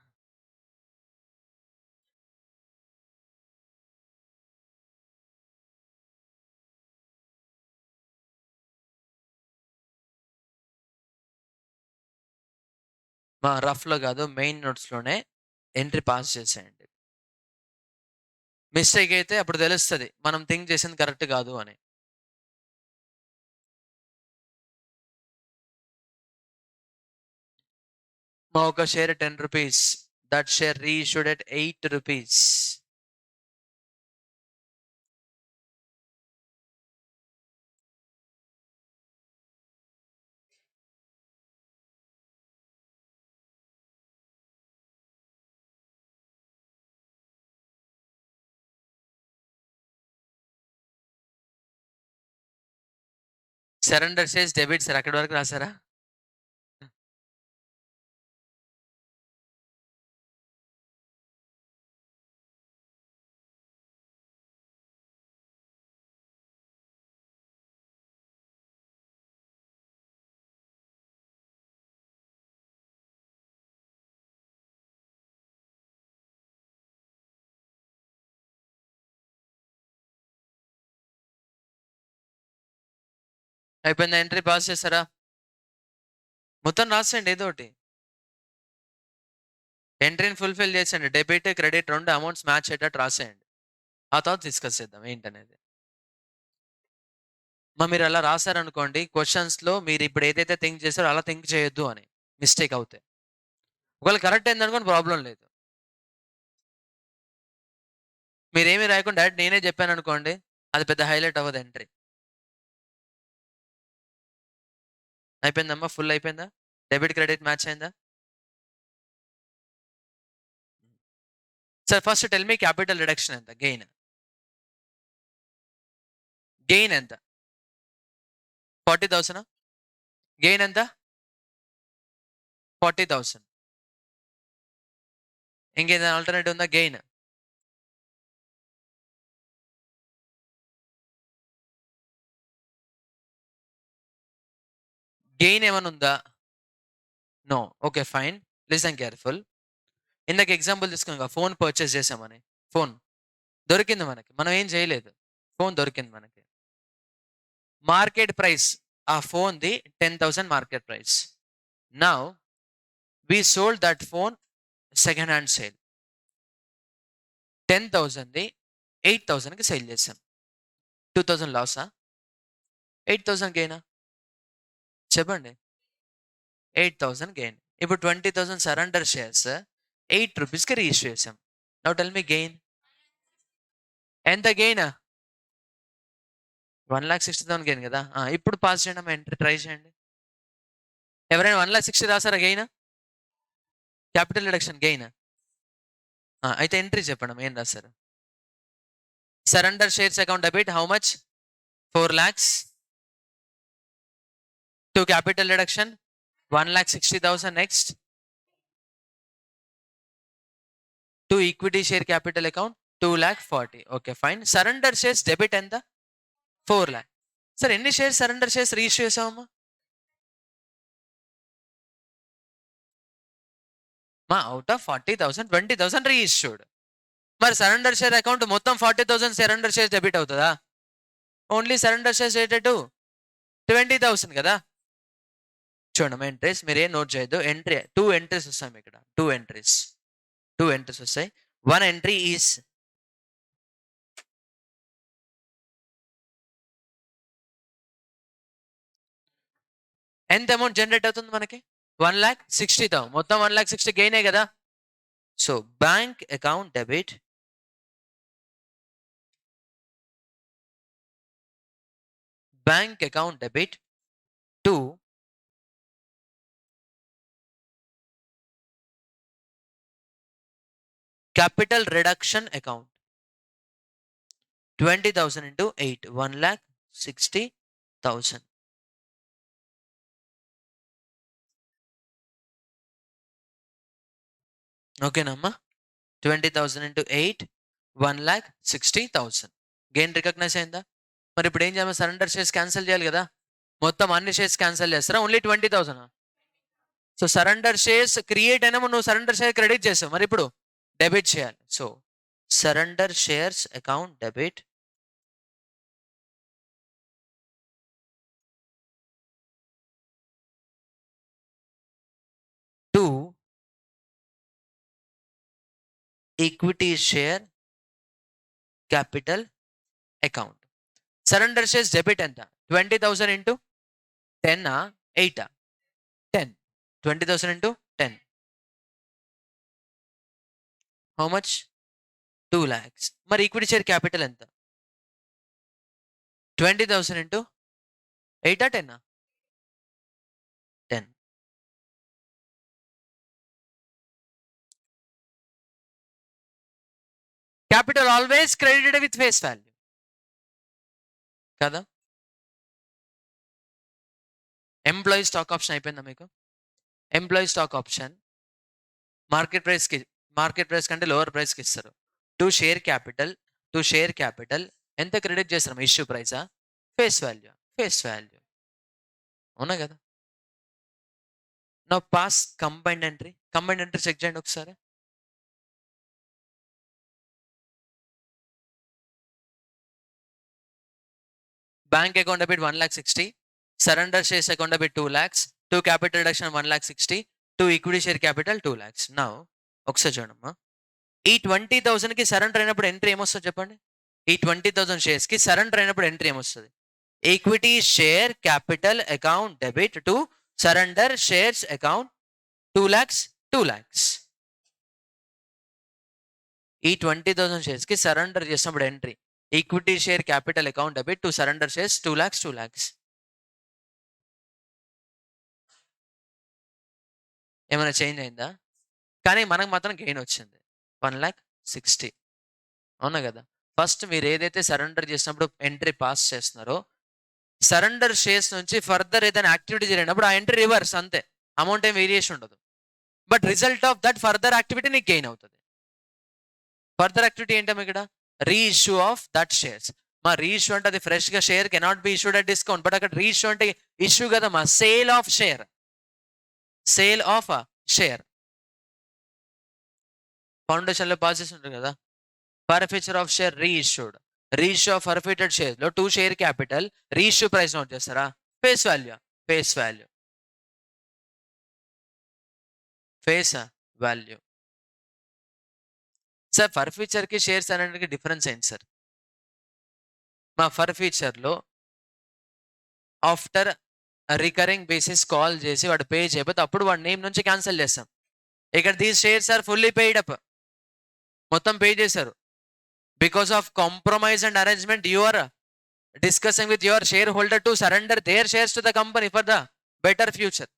మా రఫ్లో కాదు, మెయిన్ నోట్స్లోనే ఎంట్రీ పాస్ చేసేయండి. మిస్టేక్ అయితే అప్పుడు తెలుస్తుంది మనం థింక్ చేసింది కరెక్ట్ కాదు అని. మా ఒక share 10 rupees, that share reissued at 8 rupees. Surrender shares debit sir, అక్కడి వరకు రాసారా? అయిపోయిందా? ఎంట్రీ పాస్ చేస్తారా? మొత్తం రాసేయండి ఏదో ఒకటి. ఎంట్రీని ఫుల్ఫిల్ చేసేయండి. డెబిట్ క్రెడిట్ రెండు అమౌంట్స్ మ్యాచ్ అయ్యేటట్టు రాసేయండి. ఆ తర్వాత డిస్కస్ చేద్దాం ఏంటనేది. మీరు అలా రాశారనుకోండి, క్వశ్చన్స్లో మీరు ఇప్పుడు ఏదైతే థింక్ చేశారో అలా థింక్ చేయొద్దు అని, మిస్టేక్ అవుతాయి. ఒకవేళ కరెక్ట్ అయిందనుకోండి ప్రాబ్లం లేదు. మీరేమీ రాయకుండా డైరెక్ట్ నేనే చెప్పాను అనుకోండి, అది పెద్ద హైలైట్ అవ్వదు ఎంట్రీ. అయిపోయిందమ్మా? ఫుల్ అయిపోయిందా? డెబిట్ క్రెడిట్ మ్యాచ్ అయిందా? Sir first tell me capital reduction ఎంత? గెయిన్ ఎంత? 40,000. గెయిన్ ఎంత? 40,000. ఇంకేదైనా ఆల్టర్నేటివ్ ఉందా? గెయిన్ ఏమైనా ఉందా? No. Okay fine, listen careful. ఇందాక ఎగ్జాంపుల్ తీసుకున్నాం, ఫోన్ పర్చేస్ చేసామని. ఫోన్ దొరికింది మనకి, మనం ఏం చేయలేదు, ఫోన్ దొరికింది మనకి. మార్కెట్ ప్రైస్ ఆ ఫోన్ది 10,000 market price. Now we sold that phone second hand sale. 10,000ది 8,000కి సేల్ చేసాం. 2,000 లాసా? 8,000 గెయినా? చెప్పండి. 8,000 గెయిన్. ఇప్పుడు 20,000 సరెండర్ షేర్స్ 8 రూపీస్కి రీఇష్యూ చేసాం. Now tell me gain. ఎంత గెయిన్? 1,60,000 గెయిన్ కదా. ఇప్పుడు పాస్ చేయండి, ఎంట్రీ ట్రై చేయండి. ఎవరైనా 1,60,000 రాసారా గెయిన్? Capital reduction gain. అయితే ఎంట్రీ చెప్పండి, ఏం రాశారు? Surrender shares account debit how much? 4 lakhs. To capital reduction 1,60,000. Next to equity share capital account 2,40,000. Okay fine. Surrender shares debit ఎంత? 4 lakh. సార్ ఎన్ని షేర్స్ సరెండర్ షేర్స్ రీఇష్యూ చేసామమ్మా? Out of 40,000 20,000 reissued. మరి surrender share account మొత్తం 40,000 surrender shares debit అవుతుందా? Only surrender shares rated 20,000 కదా. చూడండి entries మీరు ఏం నోట్ చేయొద్దు. ఎంట్రీ 2 ఎంట్రీస్ వస్తాయి ఇక్కడ. 2 ఎంట్రీస్ వస్తాయి. 1 ఎంట్రీ ఈస్ ఎంత అమౌంట్ జనరేట్ అవుతుంది మనకి? 1,60,000. మొత్తం 1,60,000 గెయినే కదా. So bank account debit to capital reduction account 20,000 into 8, 1,60,000. ఓకేనమ్మా. 20,000 into 8, 1,60,000. గెయిన్ రికగ్నైజ్ అయిందా? మరి ఇప్పుడు ఏం చేయాలి? సరెండర్ షేర్స్ క్యాన్సిల్ చేయాలి కదా. మొత్తం అన్ని షేర్స్ క్యాన్సిల్ చేస్తారా? Only 20,000. So surrender shares create అయినా నువ్వు సరెండర్ షేర్ క్రెడిట్ చేసావు, మరి ఇప్పుడు డెబిట్ చేయాలి. So surrender shares account debit to equity share capital account. Surrender shares debit ఎంత? 20,000 into 10, 8, 10. 20,000 into 10. How much? 2 lakhs. మరి ఈక్విటీ షేర్ క్యాపిటల్ ఎంత? 20,000 into 8, 10? 10. Capital always credited with face value కదా. Employee stock option అయిపోయిందా మీకు? Employee stock option market price కంటే lower ప్రైస్కి ఇస్తారు. To share capital ఎంత క్రెడిట్ చేస్తారు? ఇష్యూ ప్రైసా ఫేస్ వాల్యూ? ఫేస్ వాల్యూ, అవునా కదా. నా పాస్ కంబైన్డ్ ఎంట్రీ చెక్ చేయండి ఒకసారి. Bank account debit 1,60,000. Surrender shares account debit 2 lakhs. To capital reduction 1,60,000. To equity share capital 2 lakhs. నా ఒకసారి చూడమ్మా, ఈ 20,000కి సరెండర్ అయినప్పుడు ఎంట్రీ ఏమొస్తుంది చెప్పండి? ఈ 20,000 షేర్స్కి సరెండర్ అయినప్పుడు ఎంట్రీ ఏమొస్తుంది? Equity share capital account debit to surrender shares account 2 lakhs. ఈ 20,000 షేర్స్కి సరెండర్ చేసినప్పుడు entry equity share capital account debit to surrender shares 2 lakhs. ఏమైనా చేంజ్ అయిందా? కానీ మనకు మాత్రం గెయిన్ వచ్చింది 1,60,000, అవునా కదా. ఫస్ట్ మీరు ఏదైతే సరెండర్ చేసినప్పుడు ఎంట్రీ పాస్ చేస్తున్నారో, సరెండర్ షేర్స్ నుంచి ఫర్దర్ ఏదైనా యాక్టివిటీ జరిగినప్పుడు ఆ ఎంట్రీ రివర్స్, అంతే. అమౌంట్ ఏం వేరియేషన్ ఉండదు. But result of that further activity నీకు గెయిన్ అవుతుంది. ఫర్దర్ యాక్టివిటీ ఏంటమ్మా ఇక్కడ? Reissue of that shares. మా రీఇష్యూ అంటే అది ఫ్రెష్ గా share cannot be issued at discount. But అక్కడ రీఇష్యూ అంటే ఇష్యూ కదమ్మా, సేల్ ఆఫ్ షేర్. ఫౌండేషన్ లో పాస్ చేసి ఉంటారు కదా, ఫర్ఫీచర్ of share reissued. Reissue of forfeited share లో to share capital reissue price note చేస్తారా? Face value. సార్ ఫర్ఫీచర్ కి షేర్స్ అనేది డిఫరెన్స్ ఏంటి సార్? మా ఫర్ఫీచర్ లో ఆఫ్టర్ రికరింగ్ బేసిస్ కాల్ చేసి వాడు పే చేయకపోతే అప్పుడు వాడి నేమ్ నుంచి క్యాన్సిల్ చేస్తాం. ఇక్కడ these shares are fully paid up, మొత్తం పే చేశారు. Because of compromise and arrangement, you are discussing with your shareholder to surrender their shares to the company for the better future.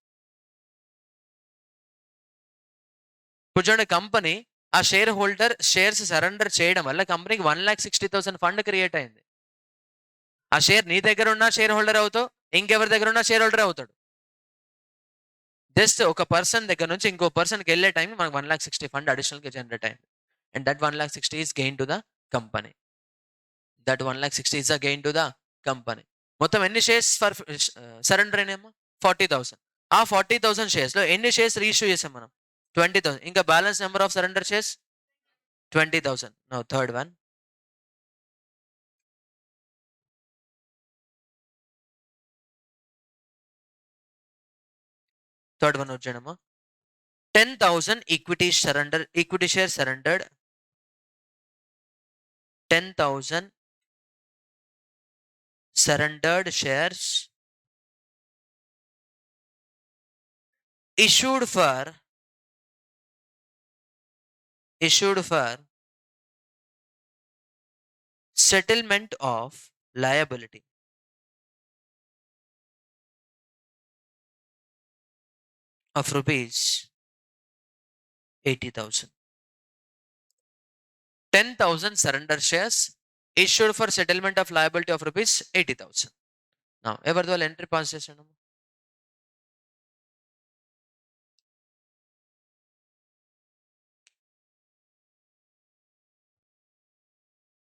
ఇప్పుడు చూడండి, company ఆ share holder shares surrender చేయడం వల్ల కంపెనీకి 1,60,000 fund create అయింది. ఆ షేర్ నీ దగ్గర ఉన్న షేర్ హోల్డర్ అవుతావు, ఇంకెవరి దగ్గర ఉన్న షేర్ హోల్డర్ అవుతాడు. జస్ట్ ఒక పర్సన్ దగ్గర నుంచి ఇంకో పర్సన్కి వెళ్ళే టైం మనకు 1,60,000 ఫండ్ అడిషనల్గా జనరేట్ అయింది. And that 1,60,000 is gain to the company. That 1,60,000 is a gain to the company. మొత్తం ఎన్ని షేర్స్ ఫర్ సరెండర్ అయినాయమ్మా? 40,000. ఆ 40,000 షేర్స్లో ఎన్ని షేర్స్ రీఇష్యూ చేసాం మనం? 20,000. ఇంకా balance number of surrender shares 20,000. No third one. Third one వచ్చాడమ్మా. 10,000 equity surrender, equity share surrendered. 10,000 surrendered shares issued for settlement of liability of rupees 80,000. 10,000 surrender shares issued for settlement of liability of rupees 80,000. Now, ఎవరిది వాళ్ళు entry pass చేసాను?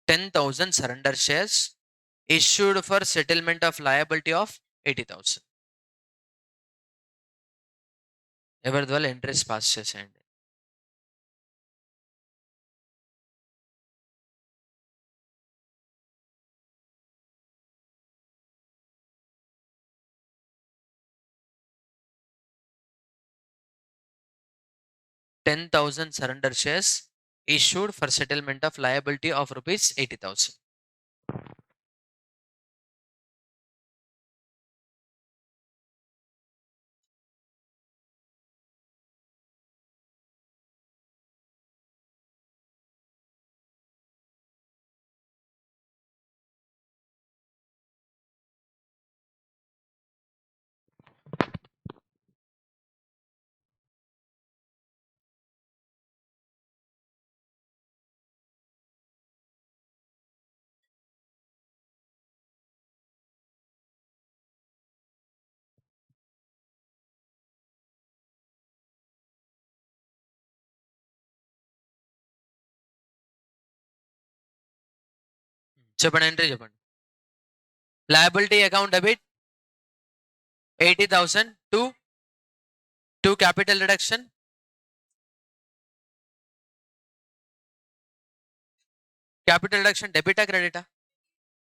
10,000 surrender shares issued for settlement of liability of 80,000. ఎవరిది వాళ్ళు entries pass చేసేయండి. $10,000 surrender shares issued for settlement of liability of rupees 80,000. చెప్పండి, entry చెప్పండి. Liability account debit 80,000 to capital reduction. Capital reduction debit or credit?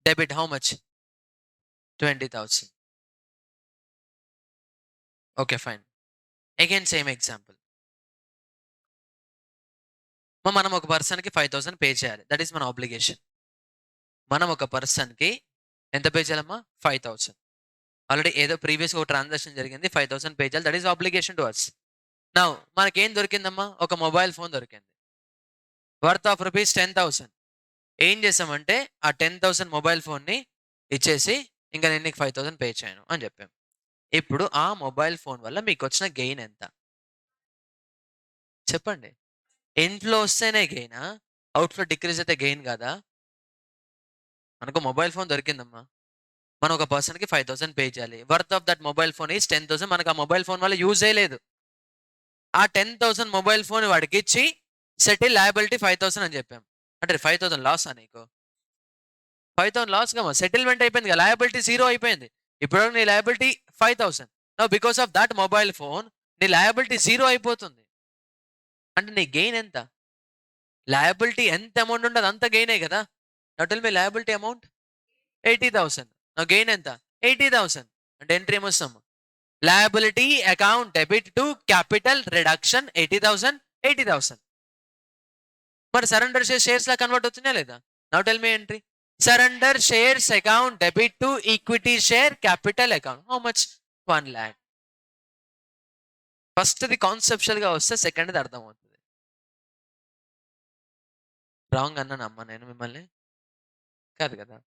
Debit, how much? 20,000. Okay, fine. Again, same example. మనం ఒక పర్సన్కి 5,000 pay చేయాలి. That is మన obligation. మనం ఒక పర్సన్కి ఎంత పే చేయాలమ్మా? 5,000. ఆల్రెడీ ఏదో ప్రీవియస్గా ఒక ట్రాన్సాక్షన్ జరిగింది, 5,000 పే చేయాలి. That is obligation to us. Now మనకేం దొరికిందమ్మా? ఒక మొబైల్ ఫోన్ దొరికింది, వర్త్ ఆఫ్ రూపీస్ 10,000. ఏం చేసామంటే ఆ 10,000 మొబైల్ ఫోన్ని ఇచ్చేసి ఇంకా నేను నీకు 5,000 పే చేయను అని చెప్పాం. ఇప్పుడు ఆ మొబైల్ ఫోన్ వల్ల మీకు వచ్చిన గెయిన్ ఎంత చెప్పండి? ఇన్ఫ్లో వస్తేనే గెయినా? అవుట్ఫ్లో డిక్రీజ్ అయితే గెయిన్ కాదా? మనకు మొబైల్ ఫోన్ దొరికిందమ్మా, మనం ఒక పర్సన్కి 5,000 పే చేయాలి. Worth of that mobile phone is 10,000. మనకు ఆ మొబైల్ ఫోన్ వల్ల యూజ్ లేదు. ఆ 10,000 మొబైల్ ఫోన్ వాడికి ఇచ్చి సెటిల్ లయబిలిటీ 5,000 అని చెప్పాం. అంటే 5,000 లాస్ ఆ నీకు? 5,000 లాస్ కమ్మా, సెటిల్మెంట్ అయిపోయింది కదా, లయబిలిటీ జీరో అయిపోయింది. ఇప్పుడు నీ liability 5,000. No because of that mobile phone నీ లయబిలిటీ జీరో అయిపోతుంది. అంటే నీ గెయిన్ ఎంత? లయబిలిటీ ఎంత అమౌంట్ ఉండదు అంత గెయినే కదా. Now tell me liability amount 80,000. నా గెయిన్ ఎంత? 80,000. అంటే ఎంట్రీ ఏమొస్తాం? Liability account debit to capital reduction 80,000. 80,000 మరి సరెండర్ షేర్స్ లా కన్వర్ట్ అవుతున్నాయా లేదా? Now tell me entry. Surrender shares account debit to equity share capital account. How much? 1 lakh. ఫస్ట్ది కాన్సెప్చువల్ గా వస్తే సెకండ్ది అర్థమవుతుంది. రాంగ్ అన్నాను అమ్మ నేను మిమ్మల్ని? కాదు కదా!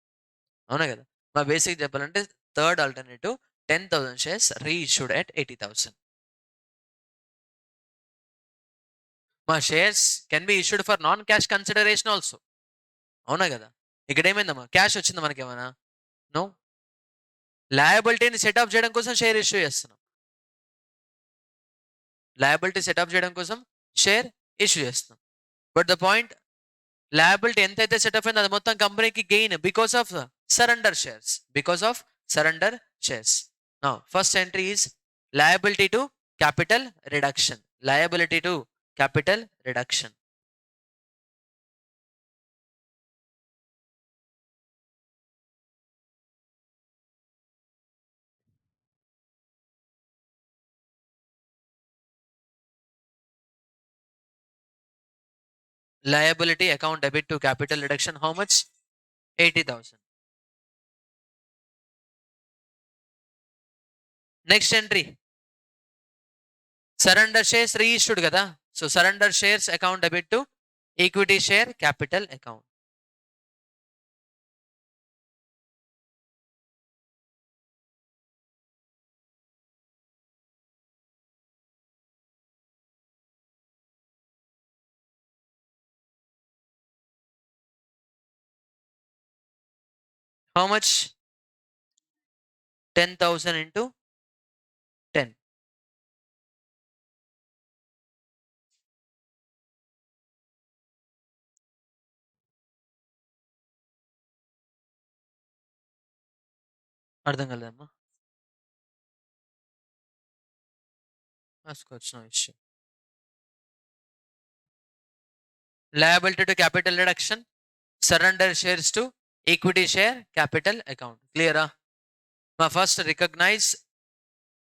అవునా కదా! మా బేసిక్ చెప్పాలంటే third alternative 10,000 shares reissued at 80,000. మా shares can be issued for non cash consideration also. అవునా కదా! ఇక్కడేమైందమ్మా? క్యాష్ వచ్చిందా మనకేమన్నా? నో. లయబిలిటీని సెట్ ఆఫ్ చేయడం కోసం షేర్ ఇష్యూ చేస్తున్నాం. లయబిలిటీ సెట్ ఆఫ్ చేయడం కోసం షేర్ ఇష్యూ చేస్తున్నాం. బట్ ద పాయింట్, లయబిలిటీ ఎంతైతే సెట్ ఆఫ్ అయిందో అది మొత్తం కంపెనీకి gain because of surrender shares. Because of surrender shares. Now first entry is liability to capital reduction. Liability to capital reduction. Liability account debit to capital reduction, how much? 80,000. Next entry, surrender shares reissued kada. So surrender shares account debit to equity share capital account. How much? 10,000 into 10. అర్థం కాలేదమ్మా? రాసుకోవచ్చు, no issue. Liability to capital reduction, surrender shares to equity share capital account. Clear? Ma first recognize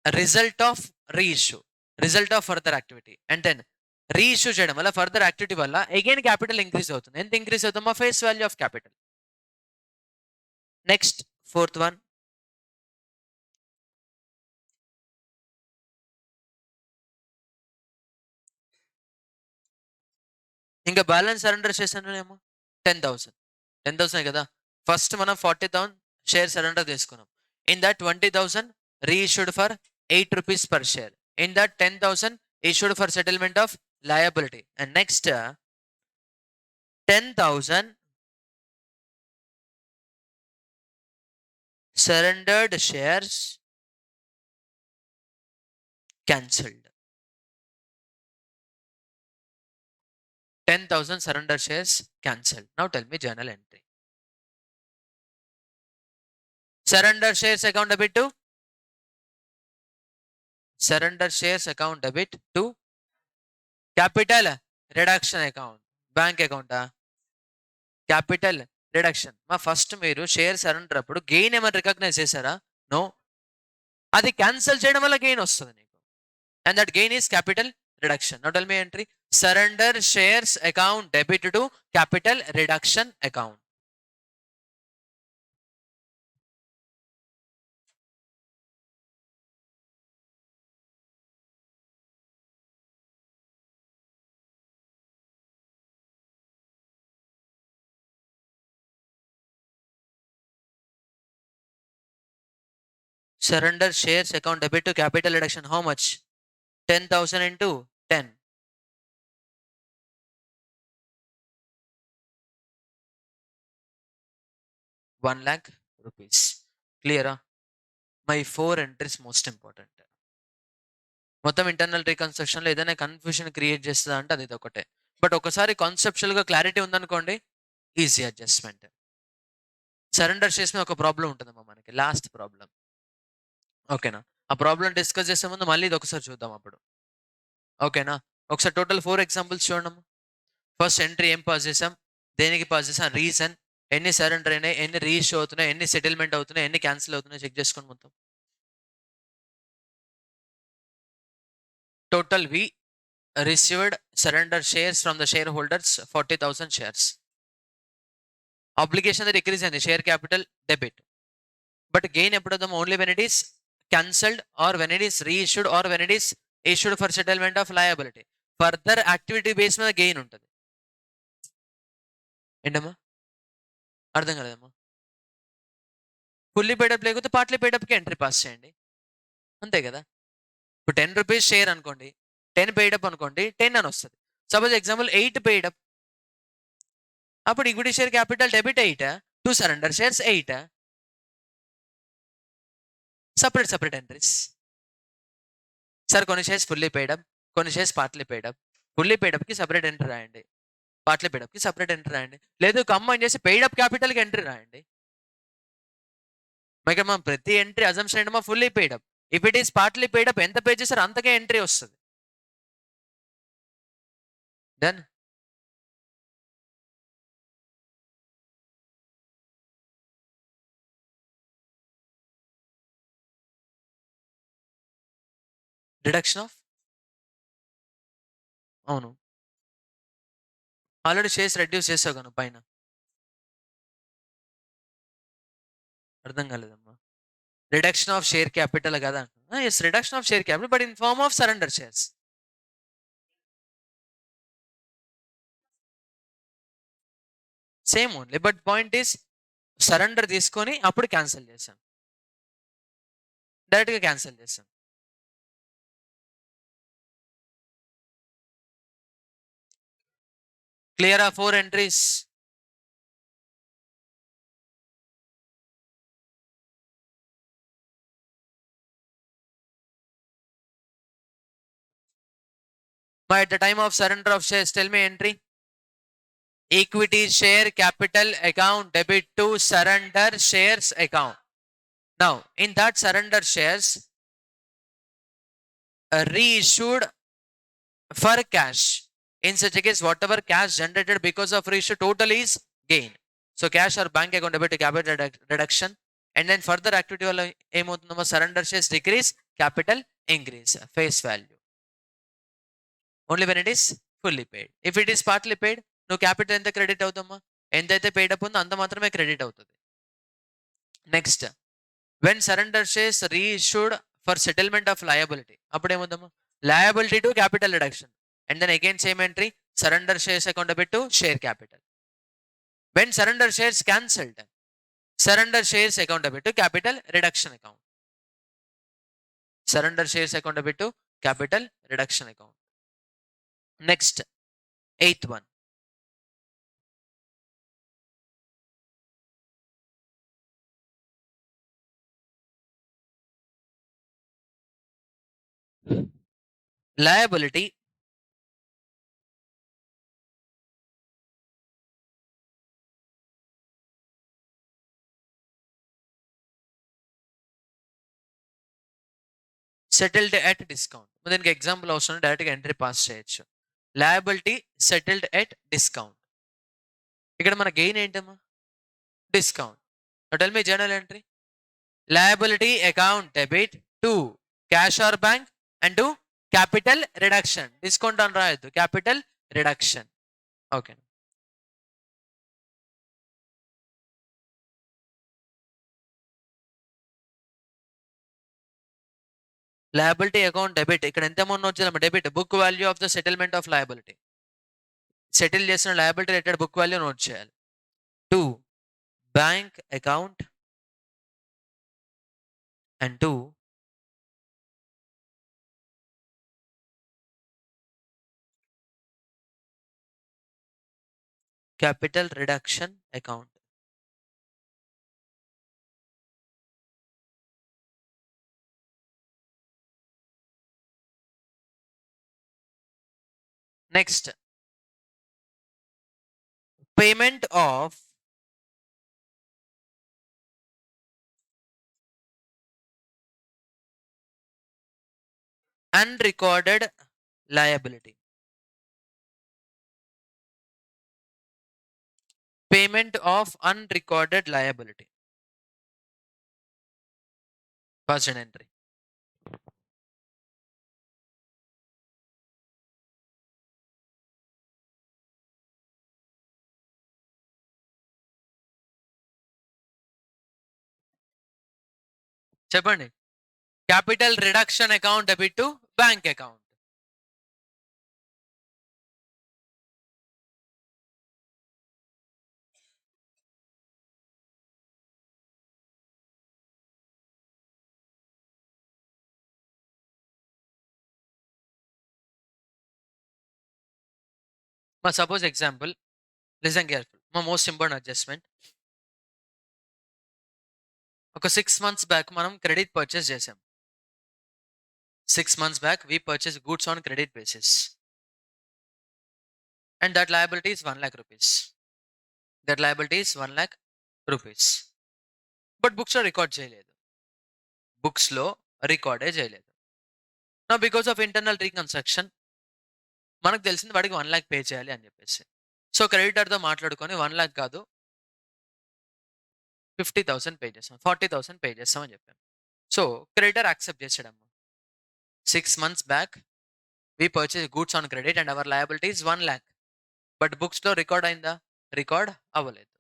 result of reissue, result of further activity, and then reissue చేయడం వల్ల further activity వల్ల again capital increase అవుతుంది. ఎంత increase అవుతుందమ్మా? Face value of capital. Next fourth one, ఇంకా balance surrender చేసానేమో 10,000. 10,000 కదా. First మనం 40,000 షేర్ సరెండర్ తీసుకున్నాం. In that 20,000 reissued for 8 rupees per share. In that 10,000 issued for settlement of liability. And next 10,000 surrendered shares cancelled. 10,000 surrender shares cancelled. Now tell me journal entry. Surrender shares account debit to, surrender shares account debit to capital reduction account. Bank account. Capital reduction. మా first మీరు share surrender అప్పుడు gain ఏమైనా recognise చేశారా? No. అది cancel చేయడం వల్ల gain వస్తుంది నీకు. And that gain is capital reduction. Now tell me entry, surrender shares account debit to capital reduction account. Surrender shares account debit to capital reduction, how much? 10,000 into 10. 1 lakh rupees. Clear? My 4 entries most important. మొత్తం internal రీకన్స్ట్రక్షన్లో ఏదైనా confusion create చేస్తుందా అంటే అది ఒకటే. But ఒకసారి కాన్సెప్చువల్గా clarity ఉందనుకోండి, easy adjustment. Surrender చేసిన ఒక ప్రాబ్లం ఉంటుందమ్మా మనకి, లాస్ట్ ప్రాబ్లం. ఓకేనా? ఆ ప్రాబ్లం డిస్కస్ చేసే ముందు మళ్ళీ ఇది ఒకసారి చూద్దాం అప్పుడు. ఓకేనా? ఒకసారి టోటల్ 4 ఎగ్జాంపుల్స్ చూడండి. ఫస్ట్ ఎంట్రీ ఏం పాస్ చేసాం, దేనికి పాస్ చేసాం, రీజన్, ఎన్ని సరెండర్ అయినాయి, ఎన్ని రీఇష్యూ అవుతున్నాయి, ఎన్ని సెటిల్మెంట్ అవుతున్నాయి, ఎన్ని క్యాన్సిల్ అవుతున్నాయి చెక్ చేసుకోండి మొత్తం. Total we received surrender shares from the shareholders 40,000 shares. Obligation that decrease in the share capital debit. But gain eppudam only when it is cancelled or when it is reissued or when it is issued for settlement of liability. Further activity based మీద gain ఉంటుంది. ఏంటమ్మా? అర్థం కాలేదమ్మా. Fully paid-up లేకపోతే partly పేడప్కి entry pass చేయండి, అంతే కదా. ఇప్పుడు 10 rupees share అనుకోండి, 10 పెయిడప్ అనుకోండి, 10 అని వస్తుంది. సపోజ్ ఎగ్జాంపుల్ 8 పెయిడప్, అప్పుడు equity share capital debit 8, to surrender shares 8, separate entries. Sir కొన్ని షేర్స్ ఫుల్లీ పేడప్, కొన్ని షేర్స్ పార్ట్లీ పేడప్. ఫుల్లీ పేడప్కి సపరేట్ ఎంట్రీ రాయండి, పార్ట్లీ పేడప్కి సపరేట్ ఎంట్రీ రాయండి, లేదు కంబైన్ చేసి పెయిడప్ క్యాపిటల్కి ఎంట్రీ రాయండి. మరి మనం ప్రతి ఎంట్రీ అజంప్షన్ ఏంటమ్మా? Fully paid up. If it is partly paid up ఎంత పే చేశారు అంతకే ఎంట్రీ వస్తుంది. డన్. డిడక్షన్ ఆఫ్, అవును ఆల్రెడీ షేర్స్ రెడ్యూస్ చేసావు కదా పైన. అర్థం కాలేదమ్మా. రిడక్షన్ ఆఫ్ షేర్ క్యాపిటల్ కదా. Yes, reduction of share capital, but in form of surrender shares. Same only, but point is surrender తీసుకొని అప్పుడు క్యాన్సిల్ చేశాను, డైరెక్ట్గా క్యాన్సిల్ చేశాను. క్లియర్ ఆ 4 entries? But at the time of surrender of shares, tell me entry. Equity share capital account debit to surrender shares account. Now, in that surrender shares, reissued for cash. In such a case, whatever cash generated because of reissue total is gain. So cash or bank account debit to capital reduction. And then further activity వల్ల ఏమవుతుందమ్మా? Surrender shares decrease, capital increase, face value. Only when it is fully paid. If it is partly paid, నువ్వు capital ఎంత credit అవుతామా? ఎంతైతే paid up ఉందో అంత మాత్రమే credit అవుతుంది. Next, when surrender shares reissued for settlement of liability, అప్పుడు ఏమవుతామా? Liability to capital reduction. And then again same entry, surrender shares account debit to share capital. When surrender shares cancelled, surrender shares account debit to capital reduction account. Surrender shares account debit to capital reduction account. Next, 8th one. Liability settled at discount. దీనికి example అవసరం, డైరెక్ట్గా entry pass చేయొచ్చు. Liability settled at discount. ఇక్కడ మన gain ఏంటమ్మా? Discount. Tell me journal entry. Liability account debit to cash or bank and to capital reduction. Discount అని రాయొద్దు, capital reduction. Okay. Liability account debit, ఇక్కడ ఎంత అమౌంట్ వచ్చిందమ్మా? Debit, book value of the settlement of liability. Settle చేసిన liability rated book value note చేయాలి. 2 bank account and 2 capital reduction account. Next, payment of unrecorded liability. Payment of unrecorded liability. First entry. చెప్పండి. Capital reduction account debit to bank account. Suppose example, listen careful, మా most important adjustment. ఒక 6 months back మనం credit purchase చేసాం. 6 months back we purchased goods on credit basis, and that liability is 1 lakh rupees. That liability is 1 lakh rupees. But books లో record చేయలేదు. Books లో రికార్డే చేయలేదు. నా because of internal reconstruction మనకు తెలిసింది వాడికి 1 lakh పే చేయాలి అని చెప్పేసి. సో క్రెడిటర్తో మాట్లాడుకొని 1 lakh కాదు 50,000 పే చేస్తాం, 40,000 పే చేస్తాం అని చెప్పాను. సో క్రెడిటర్ యాక్సెప్ట్ చేసాడమ్మా. 6 months back we purchased goods on credit and our liability is 1 lakh. But books లో రికార్డ్ అయిందా? రికార్డ్ అవ్వలేదు.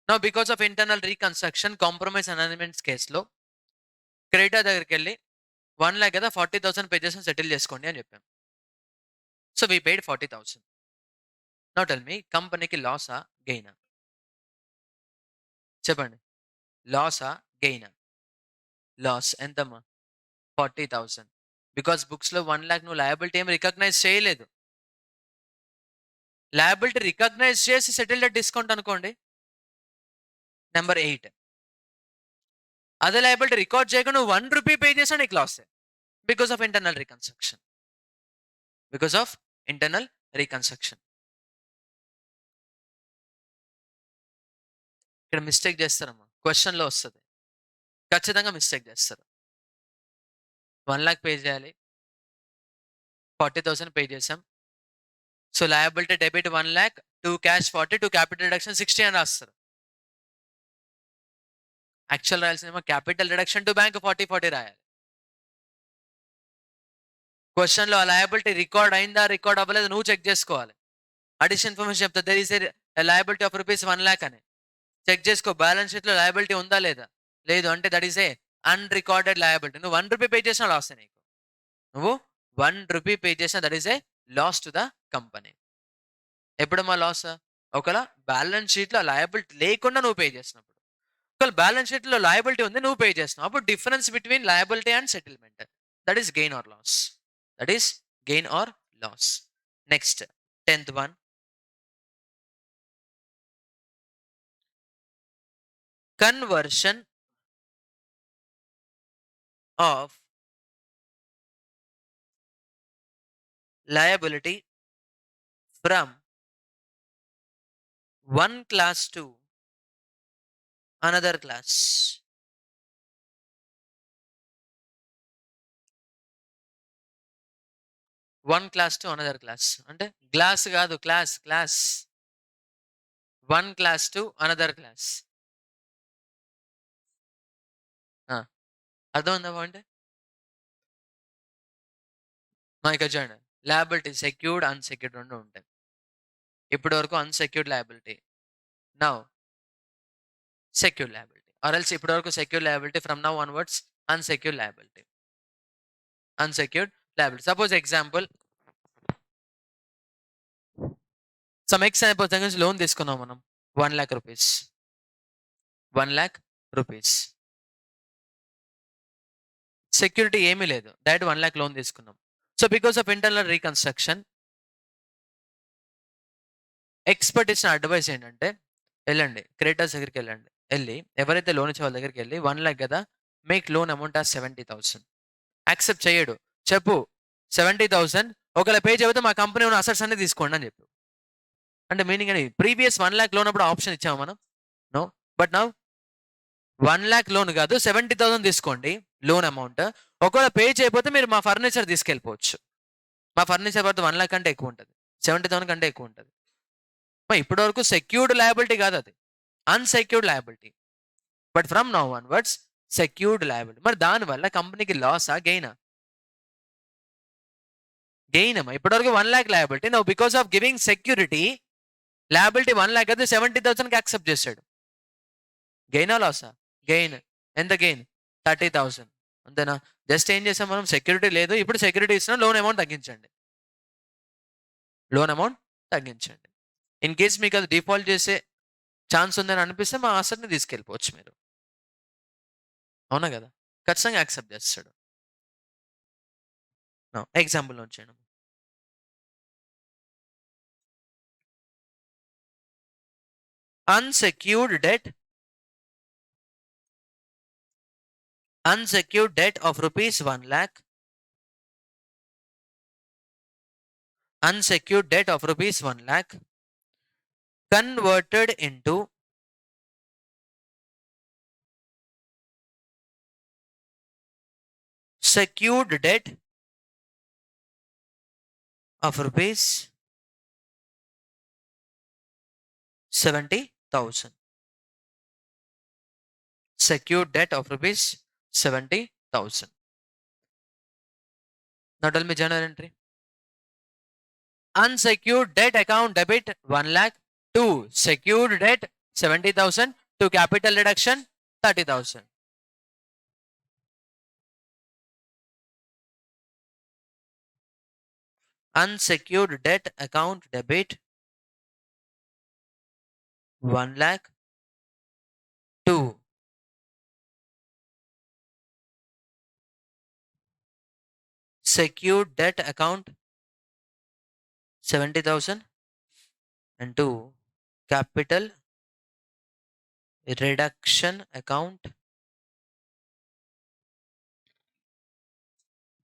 నా because of internal reconstruction compromise announcements కేసులో క్రెడిటర్ దగ్గరికి వెళ్ళి 1 lakh కదా 40,000 పే చేసి సెటిల్ చేసుకోండి అని చెప్పాం. So we paid 40,000. Now tell మీ, కంపెనీకి లాసా గెయినా? చెప్పండి. లాసా గెయినా? లాస్. ఎంతమ్మా? 40,000. బికాస్ బుక్స్ లో 1 lakh నువ్వు లయబిలిటీ ఏం రికగ్నైజ్ చేయలేదు. లయబిలిటీ రికగ్నైజ్ చేసి సెటిల్ డిస్కౌంట్ అనుకోండి, నెంబర్ 8. అదే లయబిలిటీ రికార్డ్ చేయకుండా నువ్వు 1 రూపీ పే చేసా నీకు loss. Because of internal reconstruction. Because of internal reconstruction. ఇక్కడ మిస్టేక్ చేస్తారమ్మా, క్వశ్చన్లో వస్తుంది, ఖచ్చితంగా మిస్టేక్ చేస్తారు. 1 lakh పే చేయాలి, 40,000 పే చేసాం. So liability debit 1 lakh, to cash 40, to capital reduction 60 అని రాస్తారు. యాక్చువల్ రాయాల్సిందేమో క్యాపిటల్ రిడక్షన్ టు బ్యాంక్ 40 రాయాలి. క్వశ్చన్లో ఆ లయబిలిటీ రికార్డ్ అయిందా రికార్డ్ అవ్వలేదు నువ్వు చెక్ చేసుకోవాలి. అడిషనల్ ఇన్ఫర్మేషన్ చెప్తా, there is a liability of rupees 1 lakh అని చెక్ చేసుకో. బ్యాలెన్స్ షీట్లో లయబిలిటీ ఉందా లేదా? లేదు అంటే that is a unrecorded liability. నువ్వు 1 రూపీ పే చేసినా లాస్ నీకు. నువ్వు 1 రూపీ పే చేసినా that is a loss to the company. ఎప్పుడమ్మా లాస్? ఒకవేళ బ్యాలెన్స్ షీట్లో లయబిలిటీ లేకుండా నువ్వు పే చేసినప్పుడు. ఒకవేళ బ్యాలెన్స్ షీట్లో లయబిలిటీ ఉంది నువ్వు పే చేస్తున్నావు, అప్పుడు difference between liability and settlement, that is gain or loss. That is gain or loss. Next 10th one, conversion of liability from one class to another class. One class to another class అంటే glass కాదు, class. Class. 1 class to another class. అర్థమైందా అంటే? ఇక్కడ చూడండి, liability secured unsecured రెండు ఉంటాయి. ఇప్పటి వరకు unsecured liability, now secured liability, or else ఇప్పటి వరకు secured liability, from now onwards unsecured liability. Unsecured liability. Suppose example, some X అనే పర్సన్ నుంచి లోన్ తీసుకున్నాం మనం 1 lakh rupees. 1 lakh rupees. Security ఏమీ లేదు, డైరెక్ట్ 1 lakh లోన్ తీసుకున్నాం. So because of internal reconstruction expert ఇచ్చిన అడ్వైస్ ఏంటంటే, వెళ్ళండి క్రెడిటర్స్ దగ్గరికి వెళ్ళండి, వెళ్ళి ఎవరైతే లోన్ ఇచ్చే వాళ్ళ దగ్గరికి వెళ్ళి 1 lakh కదా, మేక్ లోన్ అమౌంట్ ఆ 70,000. యాక్సెప్ట్ చేయడు, చెప్పు 70,000 ఒకవేళ పే చేయకపోతే మా కంపెనీ ఉన్న అసెట్స్ అన్ని తీసుకోండి అని చెప్పు. అంటే మీనింగ్ అని, ప్రీవియస్ 1 lakh లోన్ అప్పుడు ఆప్షన్ ఇచ్చాము మనం, no. But now 1 lakh loan కాదు 70,000 తీసుకోండి లోన్ అమౌంట్. ఒకవేళ పే చేయకపోతే మీరు మా ఫర్నిచర్ తీసుకెళ్ళిపోవచ్చు. మా ఫర్నిచర్ వర్త్ 1 lakh కంటే ఎక్కువ ఉంటుంది, 70,000 కంటే ఎక్కువ ఉంటుంది. ఇప్పటి వరకు సెక్యూర్డ్ లయబిలిటీ కాదు, అది unsecured liability. But from now onwards secured liability. మరి దానివల్ల కంపెనీకి లాసా గెయినా? గెయిన్ అమ్మా. ఇప్పటివరకు 1 lakh liability, now because of giving security liability 1 lakh అయితే 70,000కి యాక్సెప్ట్ చేశాడు. గెయినా లాసా? గెయిన్. ఎంత గెయిన్? 30,000. అంతేనా? జస్ట్ ఏం చేసాం మనం, సెక్యూరిటీ లేదు, ఇప్పుడు సెక్యూరిటీ ఇస్తున్నాం, లోన్ అమౌంట్ తగ్గించండి. లోన్ అమౌంట్ తగ్గించండి. ఇన్ కేస్ మీకు అది డిఫాల్ట్ చేసే ఛాన్స్ ఉందని అనిపిస్తే మా ఆసర్ని తీసుకెళ్ళిపోవచ్చు మీరు. అవునా కదా? ఖచ్చితంగా యాక్సెప్ట్ చేస్తాడు. ఎగ్జాంపుల్ ఉంచండి. unsecured debt of rupees 1 lakh, unsecured debt of rupees 1 lakh converted into secured debt of rupees 70,000. Secured debt of rupees 70,000. Now tell me journal entry. Unsecured debt account debit 1 lakh to secured debt 70,000 to capital reduction 30,000. Unsecured debt account debit 1 lakh to secured debt account 70,000 and to capital reduction account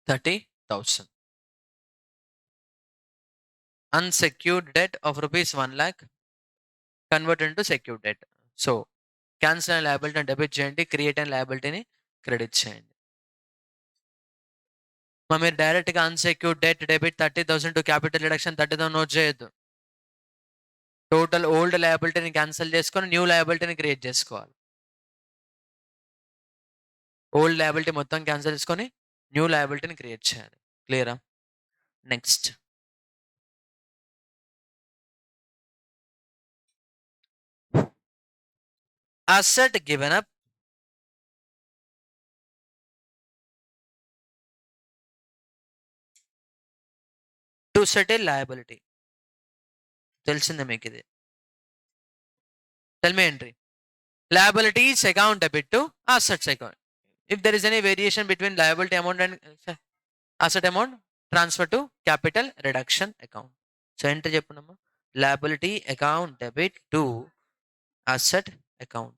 30,000. Unsecured debt of rupees 1 lakh convert into secured debt. So cancel and liability and debit చేయండి, create and liability credit చేయండి. మీరు డైరెక్ట్గా unsecured debt debit 30,000 to capital reduction 30,000 note చేయొద్దు. Total old లయబిలిటీని cancel చేసుకొని new లయబిలిటీని create చేసుకోవాలి. Old liability మొత్తం క్యాన్సిల్ చేసుకొని న్యూ లయబిలిటీని క్రియేట్ చేయాలి. క్లియరా? Next asset given up to settle liability. తెలిసిందే మీకు ఇది. Tell me entry. Liabilities account debit to assets account. If there is any variation between liability amount and asset amount, transfer to capital reduction account. So enter చెప్పండమ్మా. Liability account debit to asset account.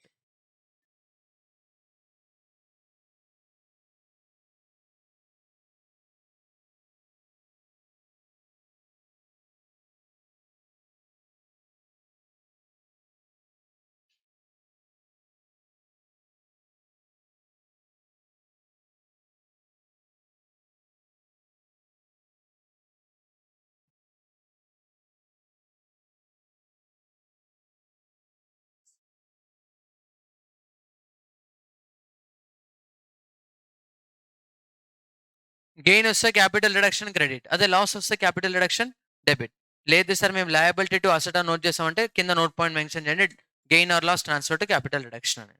Gain వస్తే capital reduction credit, అదే loss వస్తే capital reduction debit. లేదు sir మేము liability to asset note చేసామంటే కింద note point mention చేయండి, gain or loss transfer to capital reduction అని.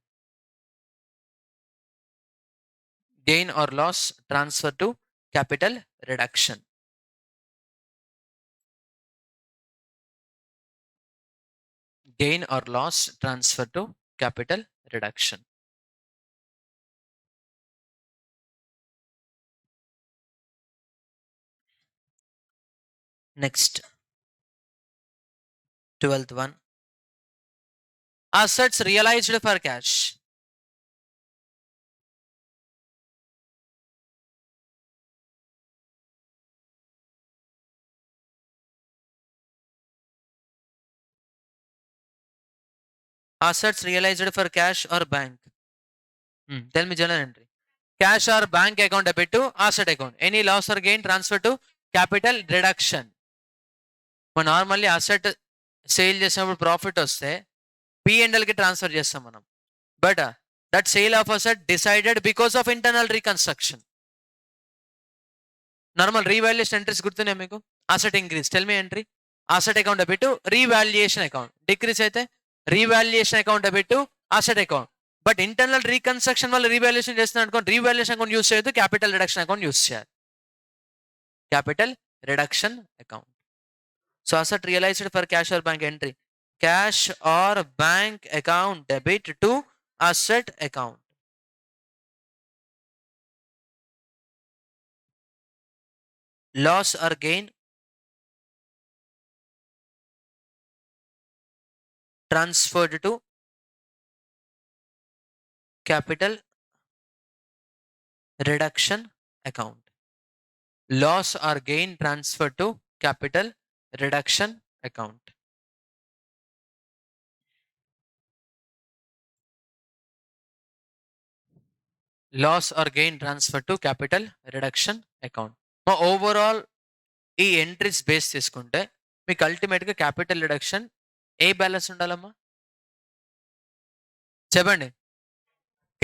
Gain or loss transfer to capital reduction. Gain or loss transfer to capital reduction. Next, 12th one. Assets realized for cash. Assets realized for cash or bank. Tell me journal entry. Cash or bank account debit to asset account. Any loss or gain transfer to capital reduction. మనం normally asset sale చేసినప్పుడు profit వస్తే P&L కి transfer చేస్తాం మనం. But that sale of asset decided because of internal reconstruction. Normal revaluation entries గుర్తున్నాయి మీకు? Asset increase, tell me entry. Asset account debit to revaluation account. Decrease అయితే revaluation account debit to asset account. But internal reconstruction వల్ల revaluation చేస్తున్నారు అనుకోండి, revaluation account use చేయొద్దు, capital reduction account use చేయాలి. Capital reduction account. So asset realised for cash or bank entry. Cash or bank account debit to asset account. Loss or gain transferred to capital reduction account. Loss or gain transferred to capital reduction account. Loss or gain transfer to capital reduction account. మా overall ఈ entries base చేసుకుంటే మీకు అల్టిమేట్గా capital reduction ఏ balance ఉండాలమ్మా చెప్పండి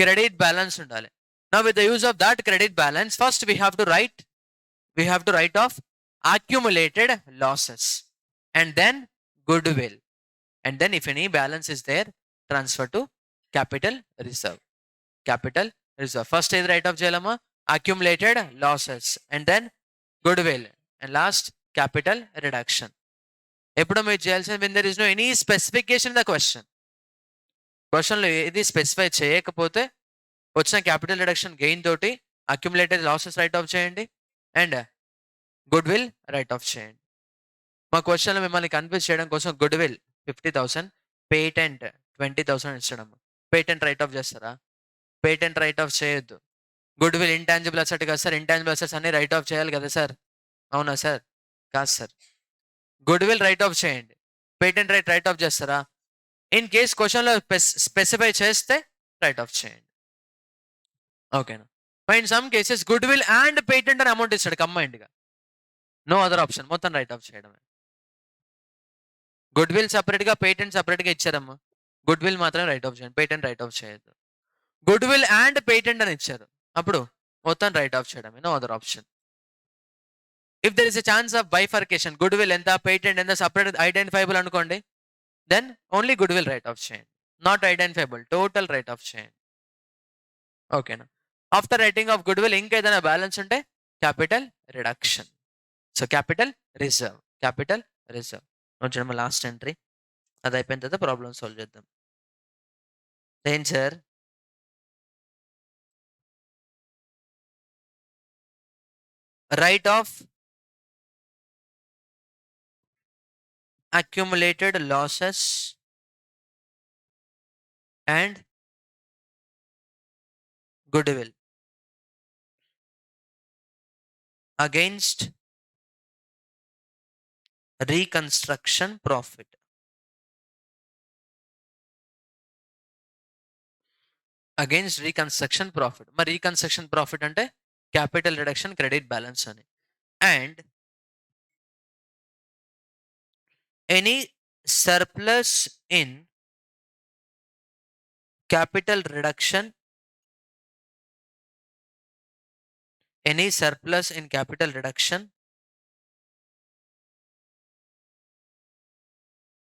credit balance ఉండాలి నా with the use of that credit balance first we have to right of accumulated losses and then goodwill and then if any balance is there transfer to capital reserve. Capital reserve first is write off cheyalama accumulated losses and then goodwill and last capital reduction. ఎప్పుడు మీరు చేయాల్సింది when there is no any specification in the క్వశ్చన్లో ఏది specify చేయకపోతే వచ్చిన capital reduction gain తోటి accumulated losses write off చేయండి and goodwill write off చేయండి. మా క్వశ్చన్లో మిమ్మల్ని కన్ఫ్యూజ్ చేయడం కోసం గుడ్విల్ 50,000 పేటెంట్ 20,000 ఇచ్చడం. పేటెంట్ రైట్ ఆఫ్ చేస్తారా? పేటెంట్ రైట్ ఆఫ్ చేయొద్దు. గుడ్విల్ ఇంటాంజిబుల్ అసెట్ కదా సార్, ఇంటాంజిబుల్ అసెట్స్ అన్ని రైట్ ఆఫ్ చేయాలి కదా సార్, అవునా సార్? కాదు సార్, గుడ్విల్ రైట్ ఆఫ్ చేయండి. పేటెంట్ రైట్ ఆఫ్ చేస్తారా? ఇన్ కేస్ క్వశ్చన్లో స్పెసిఫై చేస్తే రైట్ ఆఫ్ చేయండి. ఓకేనా? In some cases goodwill and patent అని అమౌంట్ ఇస్తాడు కంబైన్డ్గా, నో అదర్ ఆప్షన్, మొత్తం రైట్ ఆఫ్ చేయడమే. గుడ్విల్ సపరేట్గా పేటెంట్ సపరేట్గా ఇచ్చారమ్మా, గుడ్విల్ మాత్రం రైట్ ఆఫ్ చేయండి, పేటెంట్ రైట్ ఆఫ్ చేయొద్దు. గుడ్విల్ అండ్ పేటెంట్ అని ఇచ్చారు, అప్పుడు మొత్తం రైట్ ఆఫ్ చేయడమే, no other option. If there is a chance of bifurcation, goodwill ఎంత పేటెంట్ ఎంత సపరేట్ ఐడెంటిఫైబుల్ అనుకోండి, then only goodwill write off చేయండి, not identifiable total write off చేయండి. ఓకేనా? ఆఫ్టర్ రైటింగ్ ఆఫ్ గుడ్విల్ ఇంకేదైనా బ్యాలెన్స్ ఉంటే capital reduction. So capital reserve, capital reserve చూడమ్మా last entry. అది అయిపోయిన తర్వాత ప్రాబ్లమ్ సాల్వ్ చేద్దాం. ఏం sir? Right of accumulated losses and goodwill against reconstruction profit. Against reconstruction profit. మరి reconstruction profit అంటే capital reduction credit balance అని. And any surplus in capital reduction, any surplus in capital reduction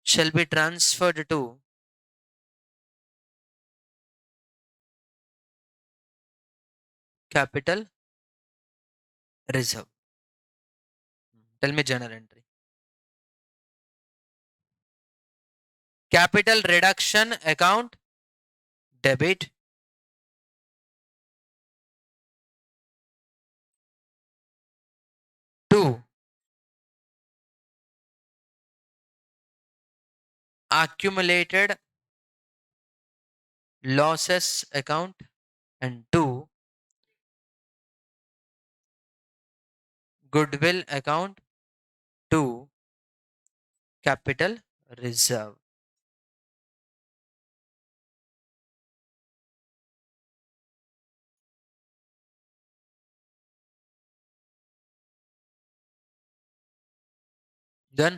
shall be transferred to capital reserve. Tell me journal entry. Capital reduction account debit, to accumulated losses account and to goodwill account to capital reserve. Then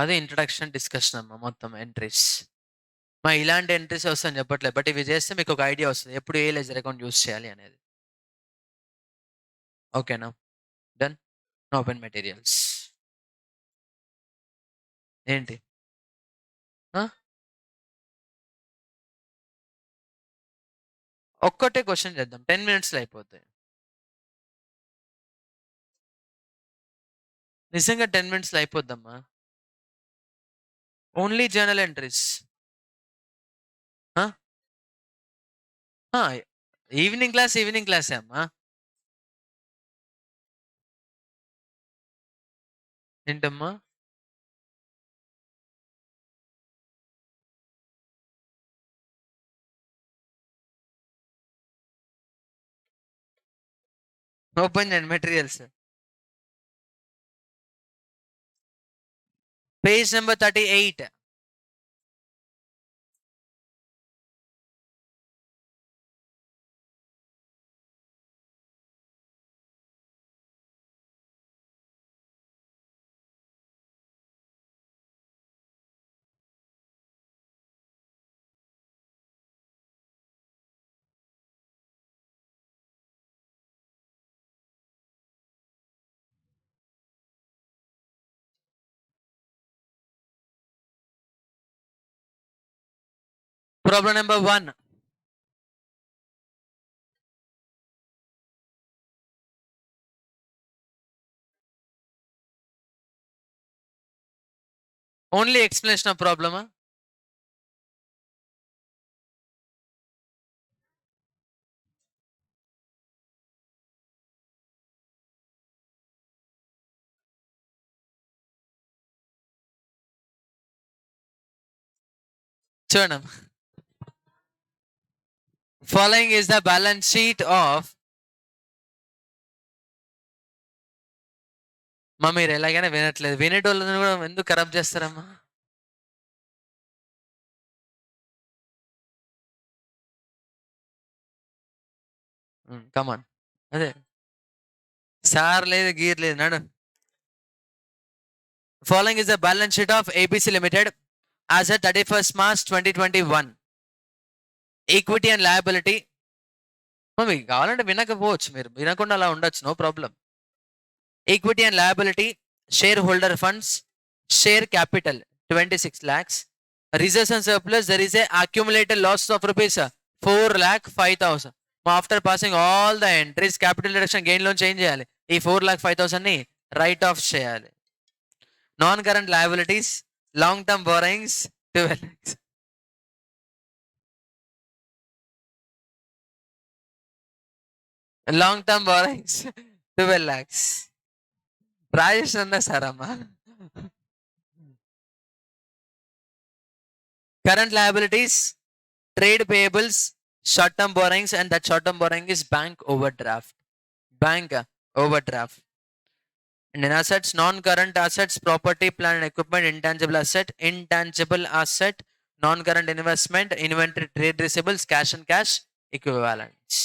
అది introduction discussion అమ్మా మొత్తం entries. మా ఇలాంటి entries వస్తాయని చెప్పట్లేదు, but ఇవి చేస్తే మీకు ఒక ఐడియా వస్తుంది ఎప్పుడు ఏ లెజర్ అకౌంట్ యూస్ చేయాలి అనేది. ఓకేనా? డన్. Open materials. ఏంటి ఒక్కటే క్వశ్చన్ చేద్దాం, 10 minutesలో అయిపోతాయి. నిజంగా 10 minutesలో అయిపోద్దమ్మా. Only journal entries. ఈవినింగ్ క్లాసే అమ్మా. ఏంటమ్మా? ఓపెన్ చేయండి materials. Page number 38. Problem number 1. Only explanation of problem. చూడండి. Following is the balance sheet of. మా మీరు ఎలాగైనా వినట్లేదు. వినేటోళ్ళని కూడా ఎందుకు ఖరాబ్ చేస్తారమ్మా? కమాన్. అదే సార్ లేదు గీర్ లేదు నడు. Following is the balance sheet of ABC Limited as at 31st March 2021. Equity and liability. మీకు కావాలంటే వినకపోవచ్చు, మీరు వినకుండా అలా ఉండొచ్చు, no problem. Equity and liability, shareholder funds, share capital 26 lakhs. Reserves and surplus, there is a accumulated loss of rupees 4,05,000. After passing all the entries, capital reduction gain loan change చేయాలి. ఈ 4,05,000 ని write off చేయాలి. Non current liabilities, long term borrowings 12 lakhs. Long term borrowings 12 lakhs. Rajesh అన్నా sir అమ్మా. Current liabilities, trade payables, short-term borrowings, and that short-term borrowing is bank overdraft. Bank overdraft. And in assets, non-current assets, property, plant and equipment, intangible asset, non-current investment, inventory, trade receivables, cash and cash equivalents.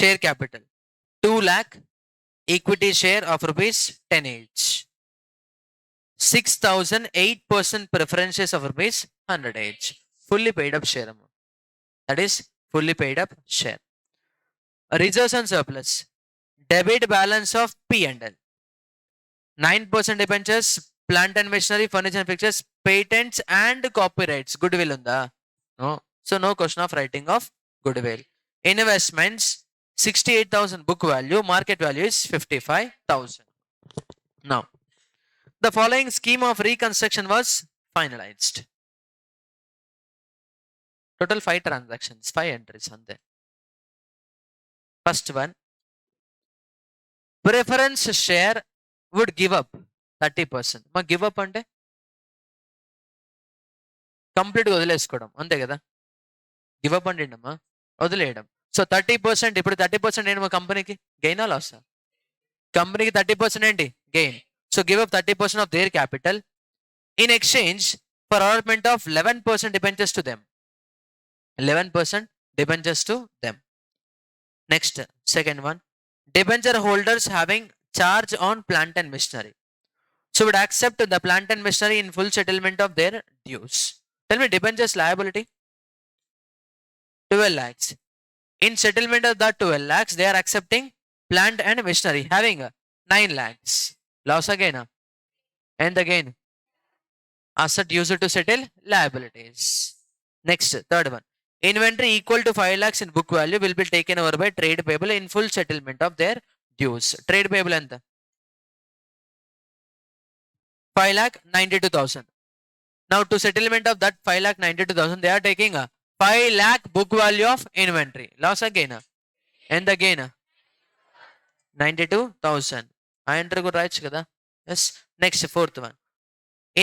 Share capital 2 lakh, equity share of rupees 10 each. 6,000, 8% preferences of rupees 100 each. Fully paid up share. That is fully paid up share. Reserves and surplus. Debit balance of P&L. 9% debentures, plant and machinery, furniture and fixtures, patents and copyrights. Goodwill unda? No. So no question of writing of goodwill. Investments, 68,000 book value, market value is 55,000. Now, the following scheme of reconstruction was finalized. Total 5 transactions, 5 entries on there. First one, preference share would give up 30%. మా give up అంటే కంప్లీట్గా వదిలేసుకోవడం అంతే కదా. Give up అంటే ఏంటమ్మా? వదిలేయడం. So 30%, ఇప్పుడు 30% ఏంటి మా కంపెనీకి? గెయిన్ ఆ లాసా? కంపెనీకి 30% ఏంటి? Gain. So give up 30% of their capital in exchange for allotment of 11% debentures to them. 11% debentures to them. Next, second one, debenture holders having charge on plant and machinery, so would accept the plant and machinery in full settlement of their dues. Tell me, debentures liability 12 lakhs. In settlement of that 12 lakhs, they are accepting plant and machinery having 9 lakhs. Loss again. And again, asset used to settle liabilities. Next, third one, inventory equal to 5 lakhs in book value will be taken over by trade payable in full settlement of their dues. Trade payable anta 5,92,000. Now to settlement of that 5,92,000, they are taking a 5 lakh book value of inventory. Loss again. And again 92,000. I enter good right kada. Yes. Next, fourth one,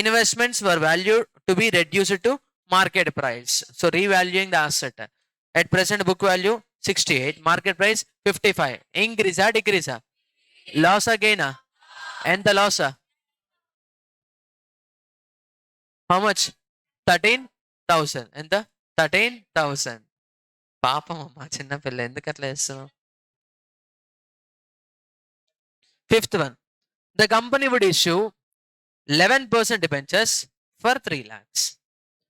investments were valued to be reduced to market price. So revaluing the asset. At present book value 68. Market price 55. Increase ఆ decrease ఆ? Loss ఆ gain ఆ? ఎంత loss ఆ? How much? 13,000. ఎంత? 13,000. పాపం అమ్మా చిన్నపిల్ల ఎందుకు అట్లా చేస్తున్నావు? Fifth one. The company would issue 11% debentures for 3 lakhs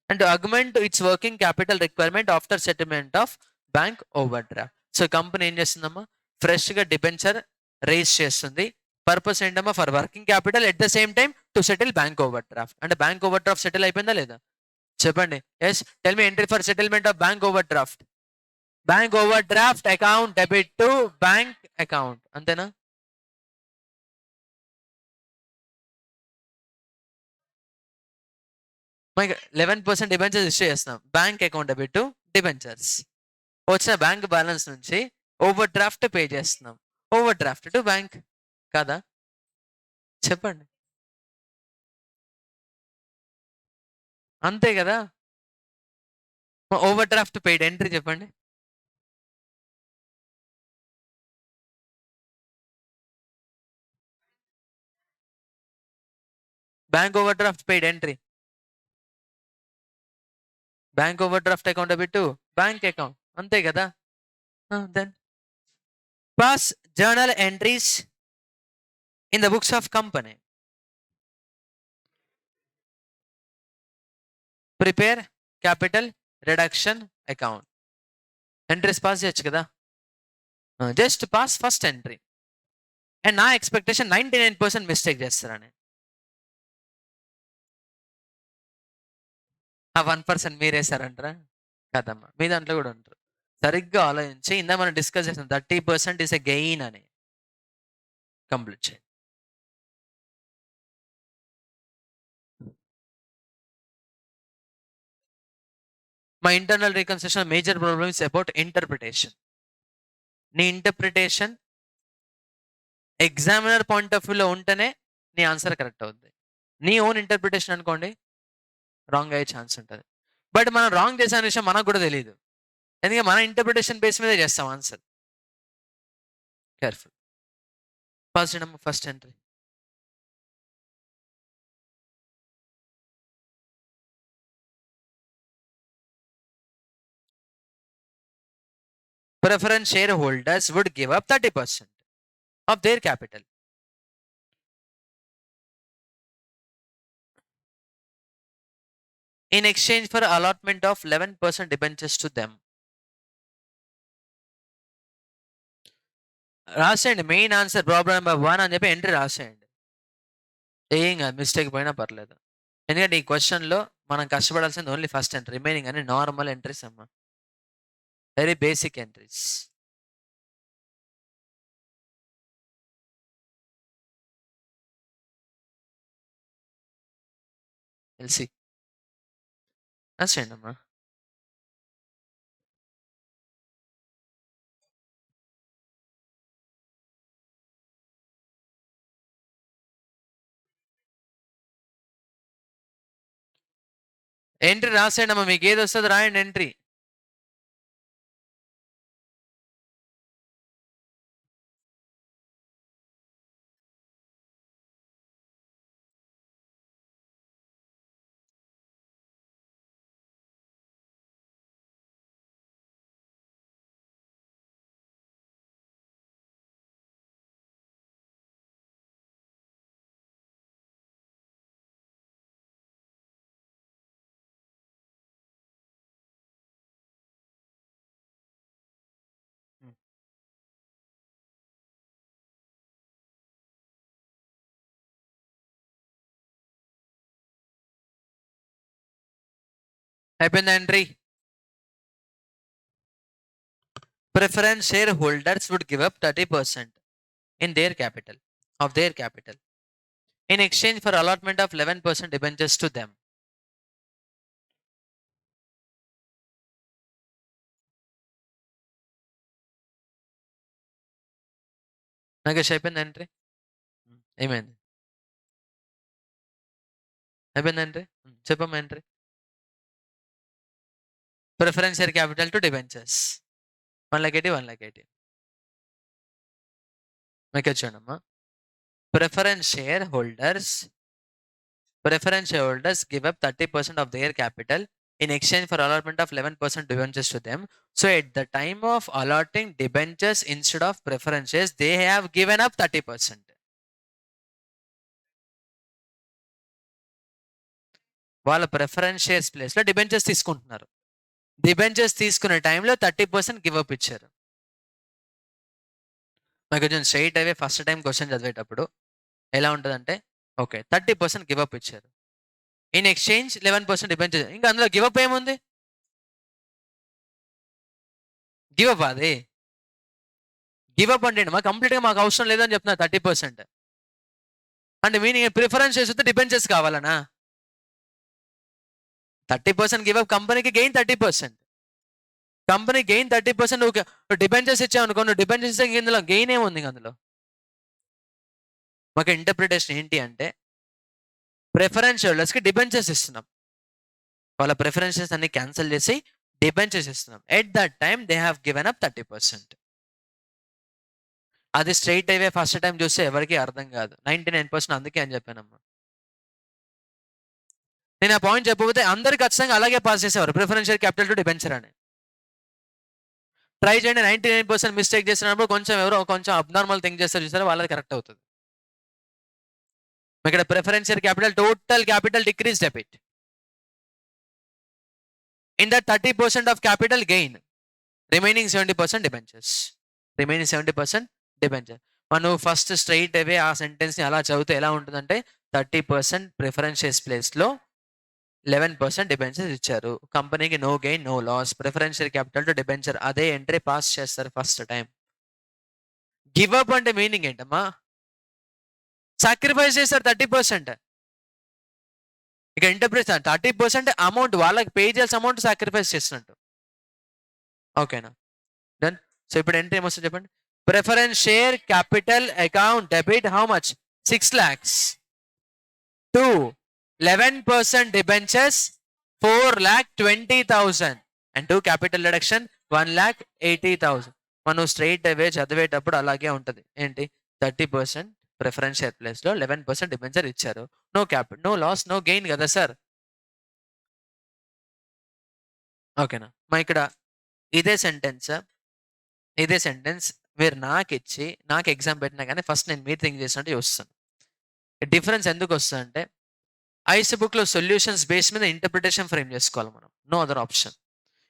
and to augment its working capital requirement after settlement of bank overdraft. So company ఏం చేస్తుందమ్మా? ఫ్రెష్గా డిబెంచర్ రేస్ చేస్తుంది. పర్పస్ ఏంటమ్మా? For working capital at the same time to settle bank overdraft. అంటే bank overdraft settle అయిపోయిందా లేదా? చెప్పండి. Yes, tell me entry for settlement of bank overdraft. Bank overdraft account debit to bank account. అంతేనా? మనకి 11% debentures issue చేస్తున్నాం. Bank account debit to debentures. వచ్చిన bank balance నుంచి overdraft pay చేస్తున్నాం. Overdraft to bank కదా? చెప్పండి. అంతే కదా? ఓవర్ డ్రాఫ్ట్ పెయిడ్ ఎంట్రీ చెప్పండి. Bank overdraft paid entry. Bank overdraft account debit to bank account. అంతే కదా? Then pass journal entries in the books of company. Prepare capital reduction account. Entries pass చేయొచ్చు కదా? Just pass first entry. And నా expectation 99% mistake చేస్తారని. ఆ 1% మీరేసారంటారా? కదమ్మా, మీ దాంట్లో కూడా ఉంటారు. సరిగ్గా ఆలోచించి ఇందా మనం డిస్కస్ చేసాం 30% ఇస్ ఎ గెయిన్ అని. కంప్లీట్ చేయండి. మా internal reconstruction major problems about interpretation. నీ ఇంటర్ప్రిటేషన్ ఎగ్జామినర్ పాయింట్ ఆఫ్ వ్యూలో ఉంటేనే నీ ఆన్సర్ కరెక్ట్ అవుతుంది. నీ ఓన్ ఇంటర్ప్రిటేషన్ అనుకోండి, రాంగ్ అయ్యే ఛాన్స్ ఉంటుంది. బట్ మనం రాంగ్ చేసే విషయం మనకు కూడా తెలియదు. ఎందుకంటే మన ఇంటర్ప్రిటేషన్ బేస్ మీదే చేస్తాం ఆన్సర్. కేర్ఫుల్. ఫస్ట్ చేయడం first entry. Preference shareholders would give up 30% of their capital in exchange for allotment of 11% debentures to them. రాసేయండి మెయిన్ ఆన్సర్ ప్రాబ్లం నెంబర్ 1 అని చెప్పి ఎంట్రీ రాసేయండి. ఏం కాదు, మిస్టేక్ పోయినా పర్లేదు. ఎందుకంటే ఈ క్వశ్చన్లో మనం కష్టపడాల్సింది ఓన్లీ ఫస్ట్ ఎంట్రీ. రిమైనింగ్ అన్ని నార్మల్ ఎంట్రీస్ అమ్మా, వెరీ బేసిక్ ఎంట్రీస్. ఎల్సి రాసేయండి అమ్మా. ఎంట్రీ రాసేయండి అమ్మా, మీకు ఏది వస్తుందో రాయండి ఎంట్రీ. అయిపోయిందా entry? Preference shareholders would give up 30% in their capital, of their capital, in exchange for allotment of 11% debentures to them. Nagesh అయిపోయింది ఎంట్రీ? ఏమైంది? అయిపోయింది ఎంట్రీ? చెప్పమ్మా entry. Preference share capital to debentures. 1,80,000, 1,80,000. మీకు చూడమ్మా, preference share holders give up 30% of their capital in exchange for allotment of 11% debentures to them. So at the time of allotting debentures instead of preference shares, they have given up 30%. వాళ్ళ preference shares place లో debentures తీసుకుంటున్నారు. Debentures తీసుకునే టైంలో 30% give up ఇచ్చారు. నాకు కొంచెం straight అవే first time question చదివేటప్పుడు ఎలా ఉంటుందంటే, ఓకే 30% గివ్ అప్ ఇచ్చారు, ఇన్ ఎక్స్చేంజ్ 11% డిబెంచర్. ఇంకా అందులో గివ్ అప్ ఏముంది? గివ్ అప్ అది గివ్ అప్ అంటే మా కంప్లీట్ గా మాకు అవసరం లేదని చెప్తున్నా. 30% అంటే మీనింగ్ ప్రిఫరెన్స్ చేస్తే డిబెంచర్స్ కావాలనా? 30% గివ్ అప్, కంపెనీకి గెయిన్ 30%. Company gain 30%. నువ్వు డిబెంచర్స్ ఇచ్చావు అనుకో, నువ్వు డిబెంచర్స్ ఇస్తే ఇందులో గెయిన్ ఏముంది అందులో? మాకు ఇంటర్ప్రిటేషన్ ఏంటి అంటే, ప్రిఫరెన్స్ హోల్డర్స్ కి డిబెంచర్స్ ఇస్తున్నాం, వాళ్ళ ప్రిఫరెన్సెస్ అన్ని క్యాన్సిల్ చేసి డిబెంచర్స్ ఇస్తున్నాం. At that time they have given up 30%. అది స్ట్రైట్ అవే ఫస్ట్ టైం చూస్తే ఎవరికి అర్థం కాదు. 99% అందుకే అని చెప్పానమ్మా. నేను ఆ పాయింట్ చెప్పకపోతే అందరు ఖచ్చితంగా అలాగే పాస్ చేసేవారు, ప్రిఫరెన్షియల్ క్యాపిటల్ టు డిబెంచర్ అని. ట్రై చేయండి. 99% మిస్టేక్ చేసినప్పుడు కొంచెం ఎవరో కొంచెం అబ్నార్మల్ థింక్ చేస్తారు చూసారా, వాళ్ళది కరెక్ట్ అవుతుంది. ఇక్కడ preferential capital, total capital decrease debit. In that 30% of capital gain, remaining 70% debentures. Remaining 70% debentures. మనం ఫస్ట్ స్ట్రైట్ అవే ఆ సెంటెన్స్ ని అలా చదివితే ఎలా ఉంటుందంటే, 30% ప్రిఫరెన్స్ షేర్స్ ప్లేస్ లో 11% డిబెంచర్స్ ఇచ్చారు. కంపెనీకి no gain no loss. Preferential capital to debenture అదే ఎంట్రీ పాస్ చేస్తారు ఫస్ట్ టైం. గివ్ అప్ అంటే మీనింగ్ ఏంటమ్మా? సాక్రిఫైస్ చేస్తారు 30%. ఇక ఇంటర్ప్రిట్ 30% అమౌంట్ వాళ్ళకి పే చేయాల్సిన అమౌంట్ సాక్రిఫైస్ చేసినట్టు. ఓకేనా? డన్. సో ఇప్పుడు ఎంట్రీ ఏమొస్తుంది చెప్పండి. Preference share capital account debit how much? 6 lakhs. 2 11% debentures 4,20,000 and 2 capital reduction 1,80,000. మనం స్ట్రైట్ అవే చదివేటప్పుడు అలాగే ఉంటుంది. ఏంటి? 30% ప్రిఫరెన్స్ షేర్ ప్లేస్ లో 11% డిబెంచర్ ఇచ్చారు. No capital, no loss, no gain కదా సార్. ఓకేనా? మా ఇక్కడ ఇదే సెంటెన్స్ మీరు నాకు ఇచ్చి నాకు ఎగ్జామ్ పెట్టినా కానీ ఫస్ట్ నేను మీరు థింక్ చేసినట్టు చూస్తాను. డిఫరెన్స్ ఎందుకు వస్తుందంటే, ఐస్ బుక్ లో సొల్యూషన్స్ బేస్ మీద ఇంటర్ప్రిటేషన్ ఫ్రేమ్ చేసుకోవాలి మనం. No other option.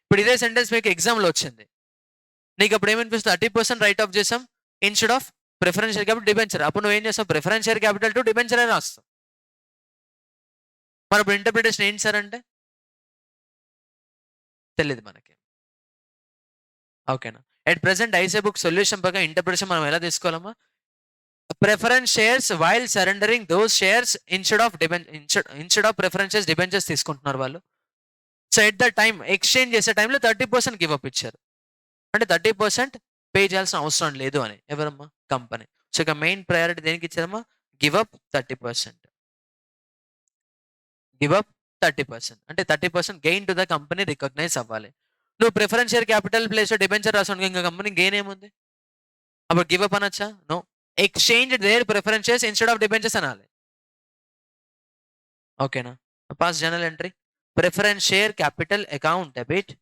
ఇప్పుడు ఇదే సెంటెన్స్ మీకు ఎగ్జామ్ లో వచ్చింది, నీకు అప్పుడు ఏమనిపిస్తుంది? 30% రైట్ ఆఫ్ చేసాం instead of preferential capital debenture. అప్పుడు నువ్వు ఏం చేస్తావు? ప్రిఫరెన్షియల్ క్యాపిటల్ టు డిబెంచర్ అని రాస్తావు. మరి ఇప్పుడు ఇంటర్ప్రిటేషన్ ఏంటి సార్ అంటే తెలియదు మనకి. ఓకేనా? ఎట్ ప్రెసెంట్ ఐసే బుక్ సొల్యూషన్ పక్క ఇంటర్ప్రిటేషన్ మనం ఎలా తీసుకోవాలమ్మా? Preference shares while surrendering those shares instead of preferential debentures తీసుకుంటున్నారు వాళ్ళు. So at the time exchange చేసే టైంలో 30% గివ్ అప్ ఇచ్చారు. అంటే 30% పే చేయాల్సిన అవసరం లేదు అని. ఎవరమ్మా? కంపెనీ. సో ఇక మెయిన్ ప్రయారిటీ దేనికి ఇచ్చారమ్మా? Give up 30%. గివ్ అప్ 30% అంటే 30% gain to the company recognise అవ్వాలి. నువ్వు ప్రిఫరెన్స్ షేర్ క్యాపిటల్ ప్లేస్ లో డిబెంచర్ రాసాను, ఇంకా కంపెనీ గెయిన్ ఏముంది? అప్పుడు గివ్ అప్ అనొచ్చా? No. Exchange their preference shares instead of debentures అనాలి. ఓకేనా? Pass journal entry. Preference share capital account debit.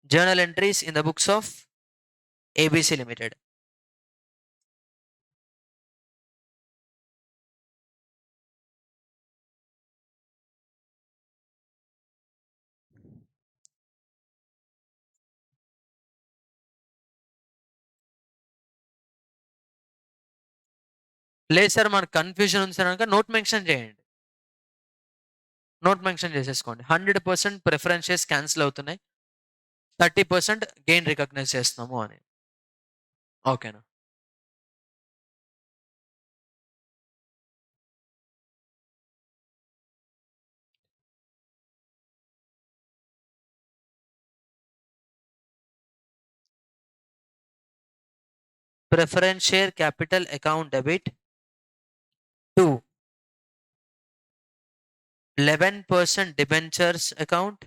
Journal entries in the books of ABC Limited. లేదు sir మనకు కన్ఫ్యూజన్ ఉంది సార్ కనుక note mention చేయండి. Note mention చేసేసుకోండి. 100% preferences cancel అవుతున్నాయి, 30% gain recognise చేస్తున్నాము అని. ఓకేనా? Preference share capital account debit to 11% debentures account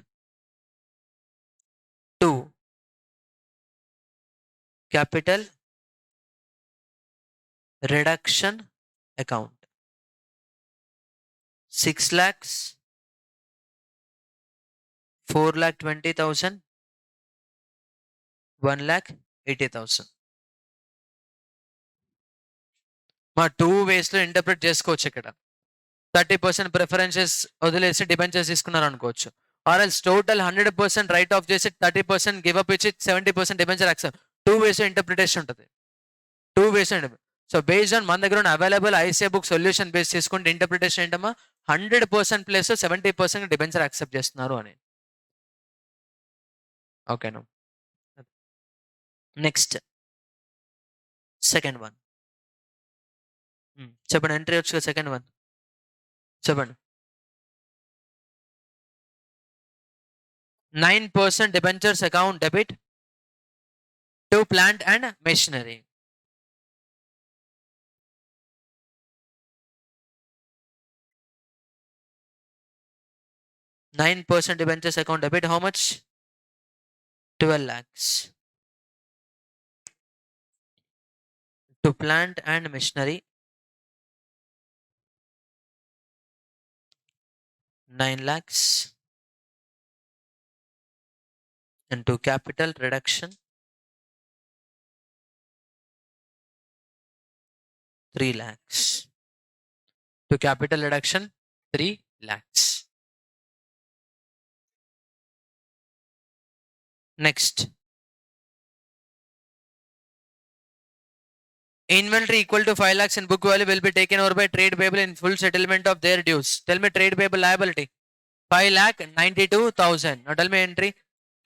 capital reduction account. 6 lakhs, 4,20,000, 1,80,000. మా 2 ways లో ఇంటర్ప్రిట్ చేసుకోవచ్చు ఇక్కడ. 30% ప్రిఫరెన్సెస్ వదిలేసి డిబెంచర్స్ తీసుకున్నారు అనుకోవచ్చు. Or else total 100% right of చేసి 30% గివ్ అప్ ఇచ్చి 70% డిబెంచర్ యాక్సెప్ట్. 2 ways ఇంటర్ప్రిటేషన్ ఉంటుంది. 2 ways. సో బేస్డ్ ఆన్ మన దగ్గర ఉన్న available ICI book solution base చేసుకుంటే ఇంటర్ప్రిటేషన్ ఏంటమ్మా 100% ప్లేస్ 70% డిబెంచర్ యాక్సెప్ట్ చేస్తున్నారు అని. ఓకేనా? నెక్స్ట్ సెకండ్ వన్ చెప్పండి. ఎంట్రీ వచ్చు కదా సెకండ్ వన్ చెప్పండి. 9% debentures account debit to plant and machinery. %9 debentures account debit. How much? 12 lakhs. To plant and machinery. 9 lakhs. And to capital reduction. 3 lakhs. To capital reduction. 3 lakhs. Next. Inventory equal to 5 lakhs in book value will be taken over by trade payable in full settlement of their dues. Tell me trade payable liability. 5,92,000. Now tell me entry.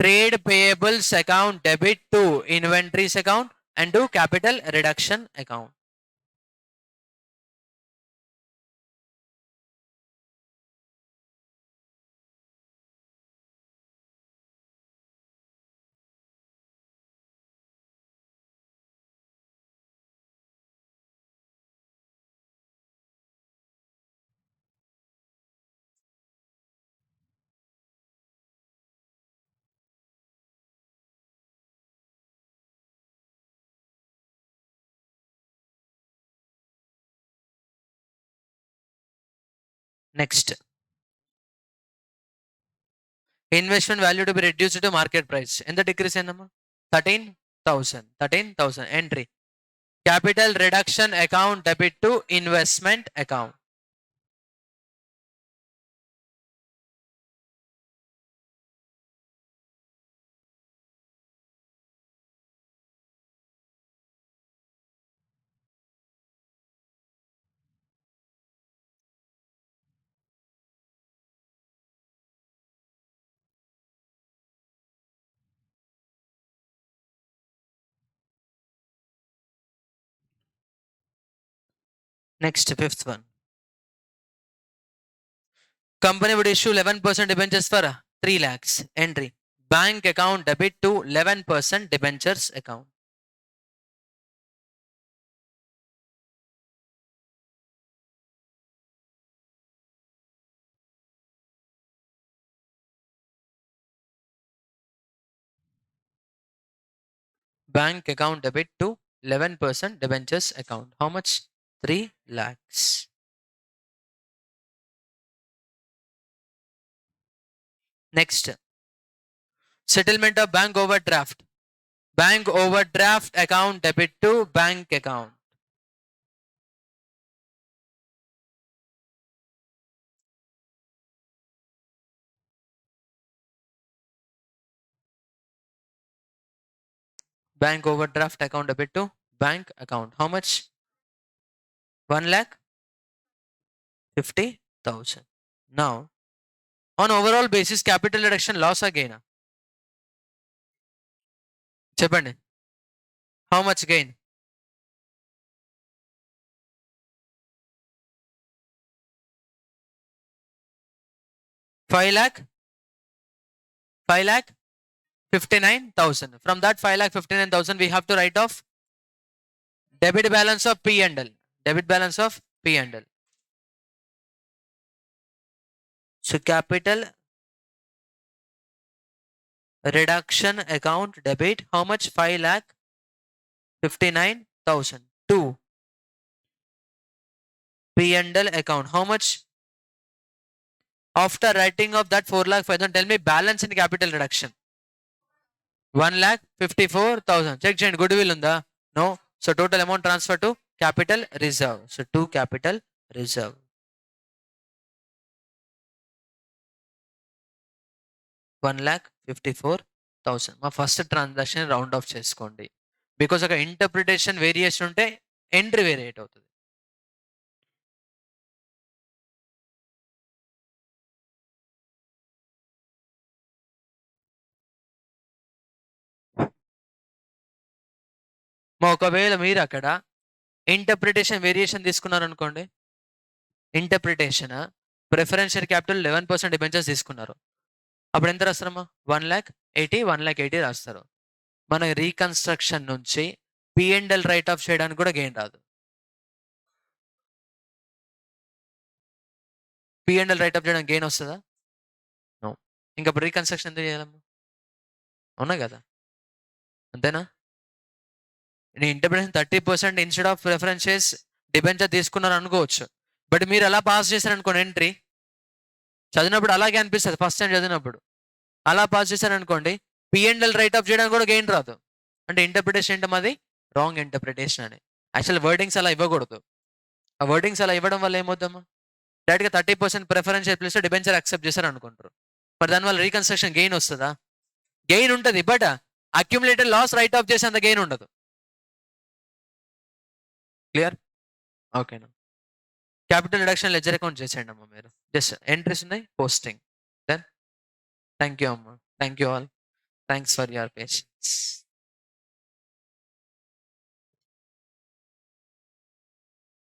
Trade payables account debit to inventories account and to capital reduction account. Next. Investment value to be reduced to market price. And the decrease in 13,000. 13,000. Entry. Capital reduction account debit to investment account. Next, fifth one. Company would issue 11% debentures for 3 lakhs. Entry. Bank account debit to 11% debentures account. Bank account debit to 11% debentures account. How much? 3 lakhs. Next. Settlement of bank overdraft. Bank overdraft account debit to bank account. Bank overdraft account debit to bank account. How much? 1,50,000. Now, on overall basis, capital reduction loss again. చెప్పండి. How much gain? 5 lakh? 5,59,000. From that 5,59,000, we have to write off debit balance of P&L. Debit balance of P&L. So capital reduction account debit. How much? 5 lakh 59,000. 2. P&L account. How much? After writing of that 4,05,000, tell me balance in capital reduction. 1,54,000. Check change. Goodwill unda? No. So total amount transfer to capital reserve. So to capital reserve. 1,54,000. మా first transaction round of చేసుకోండి. Because ఒక interpretation variation ఉంటే entry variate అవుతుంది. మా ఒకవేళ మీరు అక్కడ interpretation variation తీసుకున్నారు అనుకోండి, ఇంటర్ప్రిటేషన్ ప్రిఫరెన్షియల్ క్యాపిటల్ 11% డిబెంచర్స్ తీసుకున్నారు, అప్పుడు ఎంత రాస్తారమ్మా? 1,80,1,80 రాస్తారు. మన రీకన్స్ట్రక్షన్ నుంచి P&L రైట్ ఆఫ్ చేయడానికి కూడా గెయిన్ రాదు. P&L రైట్ ఆఫ్ చేయడానికి గెయిన్ వస్తుందా? నో. ఇంకా రీకన్స్ట్రక్షన్ ఎందుకు చేయాలమ్మా? అవునా కదా? అంతేనా? నేను ఇంటర్ప్రిటేషన్ 30% ఇన్స్టెడ్ ఆఫ్ ప్రిఫరెన్షియస్ డిబెంచర్ తీసుకున్నారు అనుకోవచ్చు, బట్ మీరు ఎలా పాస్ చేశారు అనుకోండి, ఎంట్రీ చదివినప్పుడు అలాగే అనిపిస్తుంది. ఫస్ట్ టైం చదివినప్పుడు అలా పాస్ చేశారు అనుకోండి, P&L రైట్ ఆఫ్ చేయడానికి కూడా గెయిన్ రాదు. అంటే ఇంటర్ప్రిటేషన్ ఏంటి మాది? రాంగ్ ఇంటర్ప్రిటేషన్ అని. యాక్చువల్ వర్డింగ్స్ అలా ఇవ్వకూడదు. ఆ వర్డింగ్స్ అలా ఇవ్వడం వల్ల ఏమవుతామా, డైరెక్ట్గా 30% ప్రిఫరెన్షియల్ ప్లేస్ డిబెంచర్ యాక్సెప్ట్ చేశారు అనుకుంటారు. మరి దానివల్ల రీకన్స్ట్రక్షన్ గెయిన్ వస్తుందా? గెయిన్ ఉంటుంది, but accumulated loss write off చేసేంత గెయిన్ ఉండదు. క్లియర్? ఓకేనా? క్యాపిటల్ రిడక్షన్ లెడ్జర్ అకౌంట్ చేసేయండి అమ్మా మీరు. జస్ట్ ఎంట్రీస్ ఉన్నాయి, పోస్టింగ్. దెన్ థ్యాంక్ యూ అమ్మా. Thank you all. Thanks for your patience.